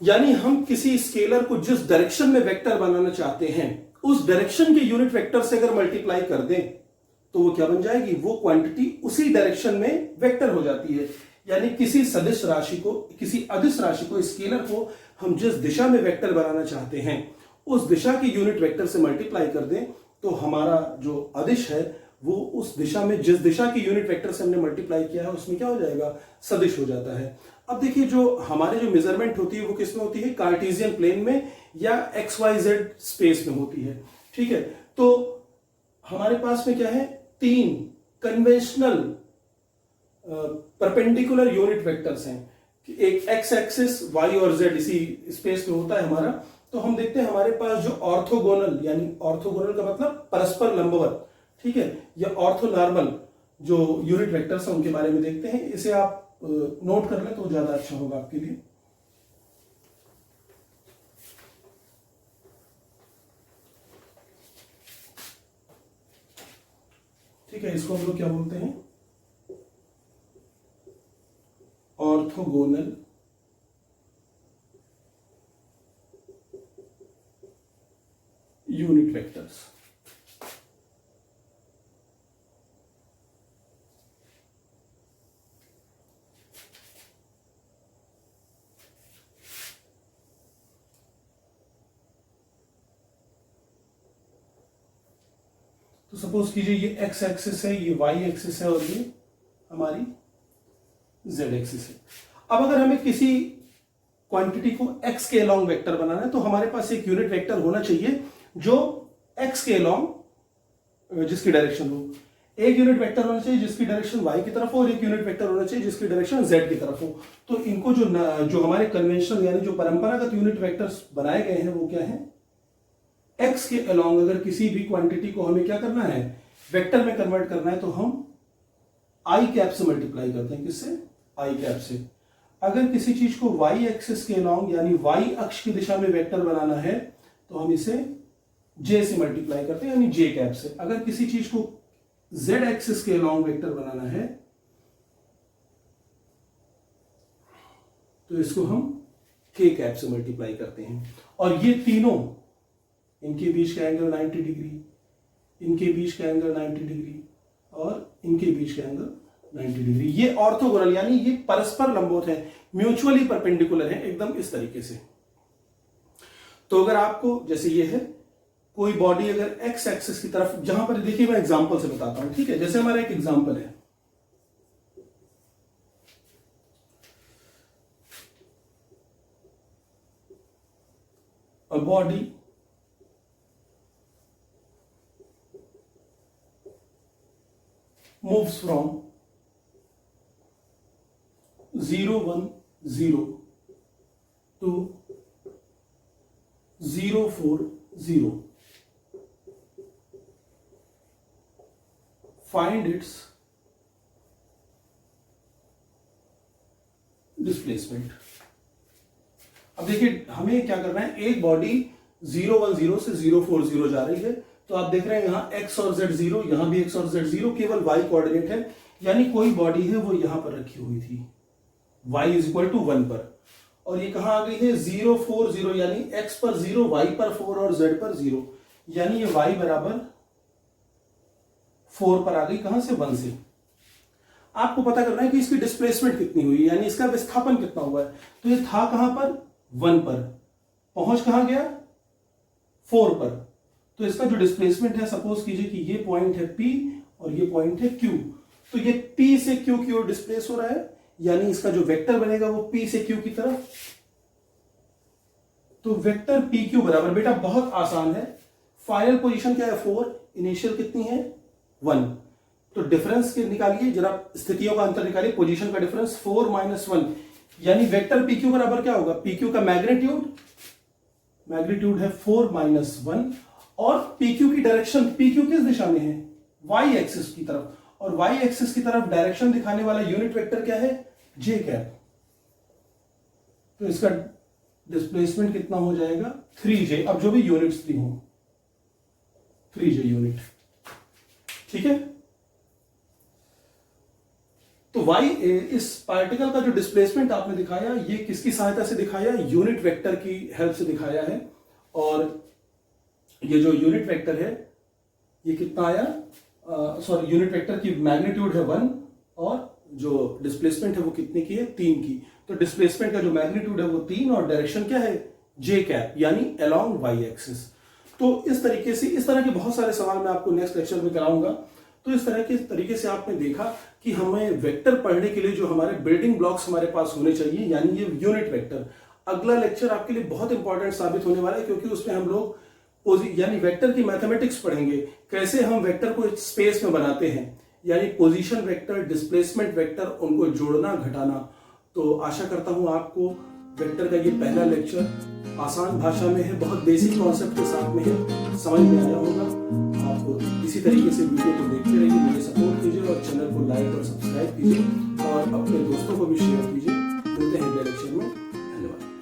यानी हम किसी स्केलर को जिस डायरेक्शन में वेक्टर बनाना चाहते हैं उस डायरेक्शन के यूनिट वेक्टर से अगर मल्टीप्लाई कर दें तो वो क्या बन जाएगी, वो क्वांटिटी उसी डायरेक्शन में वेक्टर हो जाती है। यानी किसी सदिश राशि को, किसी अदिश राशि को, स्केलर को हम जिस दिशा में वेक्टर बनाना चाहते हैं उस दिशा के यूनिट वेक्टर से मल्टीप्लाई कर दें तो हमारा जो अदिश है वो उस दिशा में, जिस दिशा के यूनिट वेक्टर से हमने मल्टीप्लाई किया है उसमें क्या हो जाएगा, सदिश हो जाता है। अब देखिए, जो हमारे जो मेजरमेंट होती है वो किस में होती है, कार्टेशियन प्लेन में या XYZ स्पेस में होती है। ठीक है, तो हमारे पास में क्या है, 3 कन्वेंशनल परपेंडिकुलर यूनिट वेक्टर्स हैं। एक एक्स एक्सिस, वाई और जेड इसी स्पेस में होता है हमारा, तो हम देखते हैं हमारे पास जो ऑर्थोगोनल, यानी ऑर्थोगोनल का मतलब परस्पर लंबवत, ठीक है, या ऑर्थोनॉर्मल जो यूनिट वेक्टर्स हैं उनके बारे में देखते हैं। इसे आप नोट कर लें तो ज्यादा अच्छा होगा आपके लिए। ठीक है, इसको हम लोग क्या बोलते हैं, ऑर्थोगोनल यूनिट वेक्टर्स। तो सपोज कीजिए ये एक्स एक्सिस है, ये वाई एक्सिस है और ये हमारी जेड एक्सिस है। अब अगर हमें किसी क्वांटिटी को एक्स के अलोंग वेक्टर बनाना है तो हमारे पास एक यूनिट वेक्टर होना चाहिए जो एक्स के अलोंग जिसकी डायरेक्शन हो। एक यूनिट वेक्टर होना चाहिए जिसकी डायरेक्शन वाई की तरफ हो और एक यूनिट वेक्टर होना चाहिए जिसकी डायरेक्शन जेड की तरफ हो। तो इनको जो हमारे कन्वेंशनल यानी जो परंपरागत यूनिट वेक्टर्स बनाए गए हैं वो क्या है, एक्स के अलोंग अगर किसी भी क्वांटिटी को हमें क्या करना है, वेक्टर में कन्वर्ट करना है, तो हम आई कैप से मल्टीप्लाई करते हैं। किससे? आई कैप से। अगर किसी चीज को वाई एक्सिस के अलोंग यानी वाई अक्ष की दिशा में वेक्टर बनाना है तो हम इसे जे से मल्टीप्लाई करते हैं यानी जे कैप से। अगर किसी चीज को जेड एक्सिस के अलोंग वेक्टर बनाना है तो इसको हम के कैप से मल्टीप्लाई करते हैं। और ये तीनों, इनके बीच का एंगल 90 डिग्री, इनके बीच का एंगल 90 डिग्री और इनके बीच का एंगल 90 डिग्री, ये ऑर्थोगोनल यानी ये परस्पर लंबवत है, म्यूचुअली परपेंडिकुलर है, एकदम इस तरीके से। तो अगर आपको जैसे ये है कोई बॉडी अगर एक्स एक्सिस की तरफ, जहां पर देखिए मैं एग्जांपल से बताता हूं, ठीक है। जैसे हमारा एक एग्जांपल है, a body moves from 0 1 0 to 0 4 0. Find its displacement. अब देखिए हमें क्या करना है, एक बॉडी 0 1 0 से 0 4 0 जा रही है। तो आप देख रहे हैं यहां x और z 0, यहां भी x और z 0, केवल y कोऑर्डिनेट है, यानी कोई बॉडी है वो यहां पर रखी हुई थी y इज इक्वल टू 1 पर, और ये कहां आ गई है 0 4 0, यानी x पर 0, y पर 4 और z पर 0, यानी ये y बराबर 4 पर आ गई। कहां से? 1 से। आपको पता करना है कि इसकी डिस्प्लेसमेंट कितनी हुई, यानी इसका विस्थापन कितना हुआ है। तो ये था कहां पर? 1 पर, पहुंच कहां गया? 4 पर। तो इसका जो डिस्प्लेसमेंट है, सपोज कीजिए कि ये पॉइंट है P और ये पॉइंट है Q, तो ये P से Q की ओर डिस्प्लेस हो रहा है, यानी इसका जो वेक्टर बनेगा वो P से Q की तरफ। तो वेक्टर PQ बराबर, बेटा बहुत आसान है, फाइनल पोजीशन क्या है 4, इनिशियल कितनी है 1, तो डिफरेंस के निकालिए, जरा स्थितियों का अंतर निकालिए, पोजीशन का डिफरेंस 4 - 1, यानी वेक्टर PQ बराबर क्या होगा, PQ का मैग्नीट्यूड है 4 - 1, और PQ की डायरेक्शन, PQ किस दिशा में है, y एक्सिस की तरफ, और y एक्सिस की तरफ डायरेक्शन दिखाने वाला यूनिट वेक्टर क्या है, j कैप। तो इसका डिस्प्लेसमेंट कितना हो जाएगा 3j, अब जो भी यूनिट्स दी हो 3j यूनिट, ठीक है। तो y इस पार्टिकल का जो डिस्प्लेसमेंट आपने दिखाया, ये किसकी सहायता से दिखाया, यूनिट वेक्टर की हेल्प से दिखाया है। और ये जो यूनिट वेक्टर है ये कितना आया, सॉरी, यूनिट वेक्टर की मैग्नीट्यूड है 1 और जो डिस्प्लेसमेंट है वो कितने की है, 3 की। तो डिस्प्लेसमेंट का जो मैग्नीट्यूड है वो 3 और डायरेक्शन क्या है, जे कैप, यानी अलोंग वाई एक्सिस। तो इस तरीके से, इस तरह के बहुत सारे सवाल मैं आपको नेक्स्ट लेक्चर में कराऊंगा। तो इस तरह के तरीके से आपने देखा कि हमें वेक्टर पढ़ने के लिए जो हमारे बिल्डिंग ब्लॉक्स हमारे पास होने चाहिए, यानी ये यूनिट वेक्टर। अगला लेक्चर आपके लिए बहुत इंपॉर्टेंट साबित होने वाला है, क्योंकि उसमें हम लोग यानी वेक्टर की मैथमेटिक्स पढ़ेंगे, कैसे हम वेक्टर को स्पेस में बनाते हैं, यानी पोजीशन वेक्टर, डिस्प्लेसमेंट वेक्टर, उनको जोड़ना घटाना। तो आशा करता हूं आपको वेक्टर का ये पहला लेक्चर आसान भाषा में है, बहुत बेसिक कॉन्सेप्ट के साथ में है, समझ में आया होगा। आप इसी तरीके से वीडियो को देखते रहिए, मुझे सपोर्ट कीजिए और चैनल को लाइक और सब्सक्राइब कीजिए और अपने दोस्तों को भी शेयर कीजिए। मिलते हैं अगले लेक्चर में। धन्यवाद।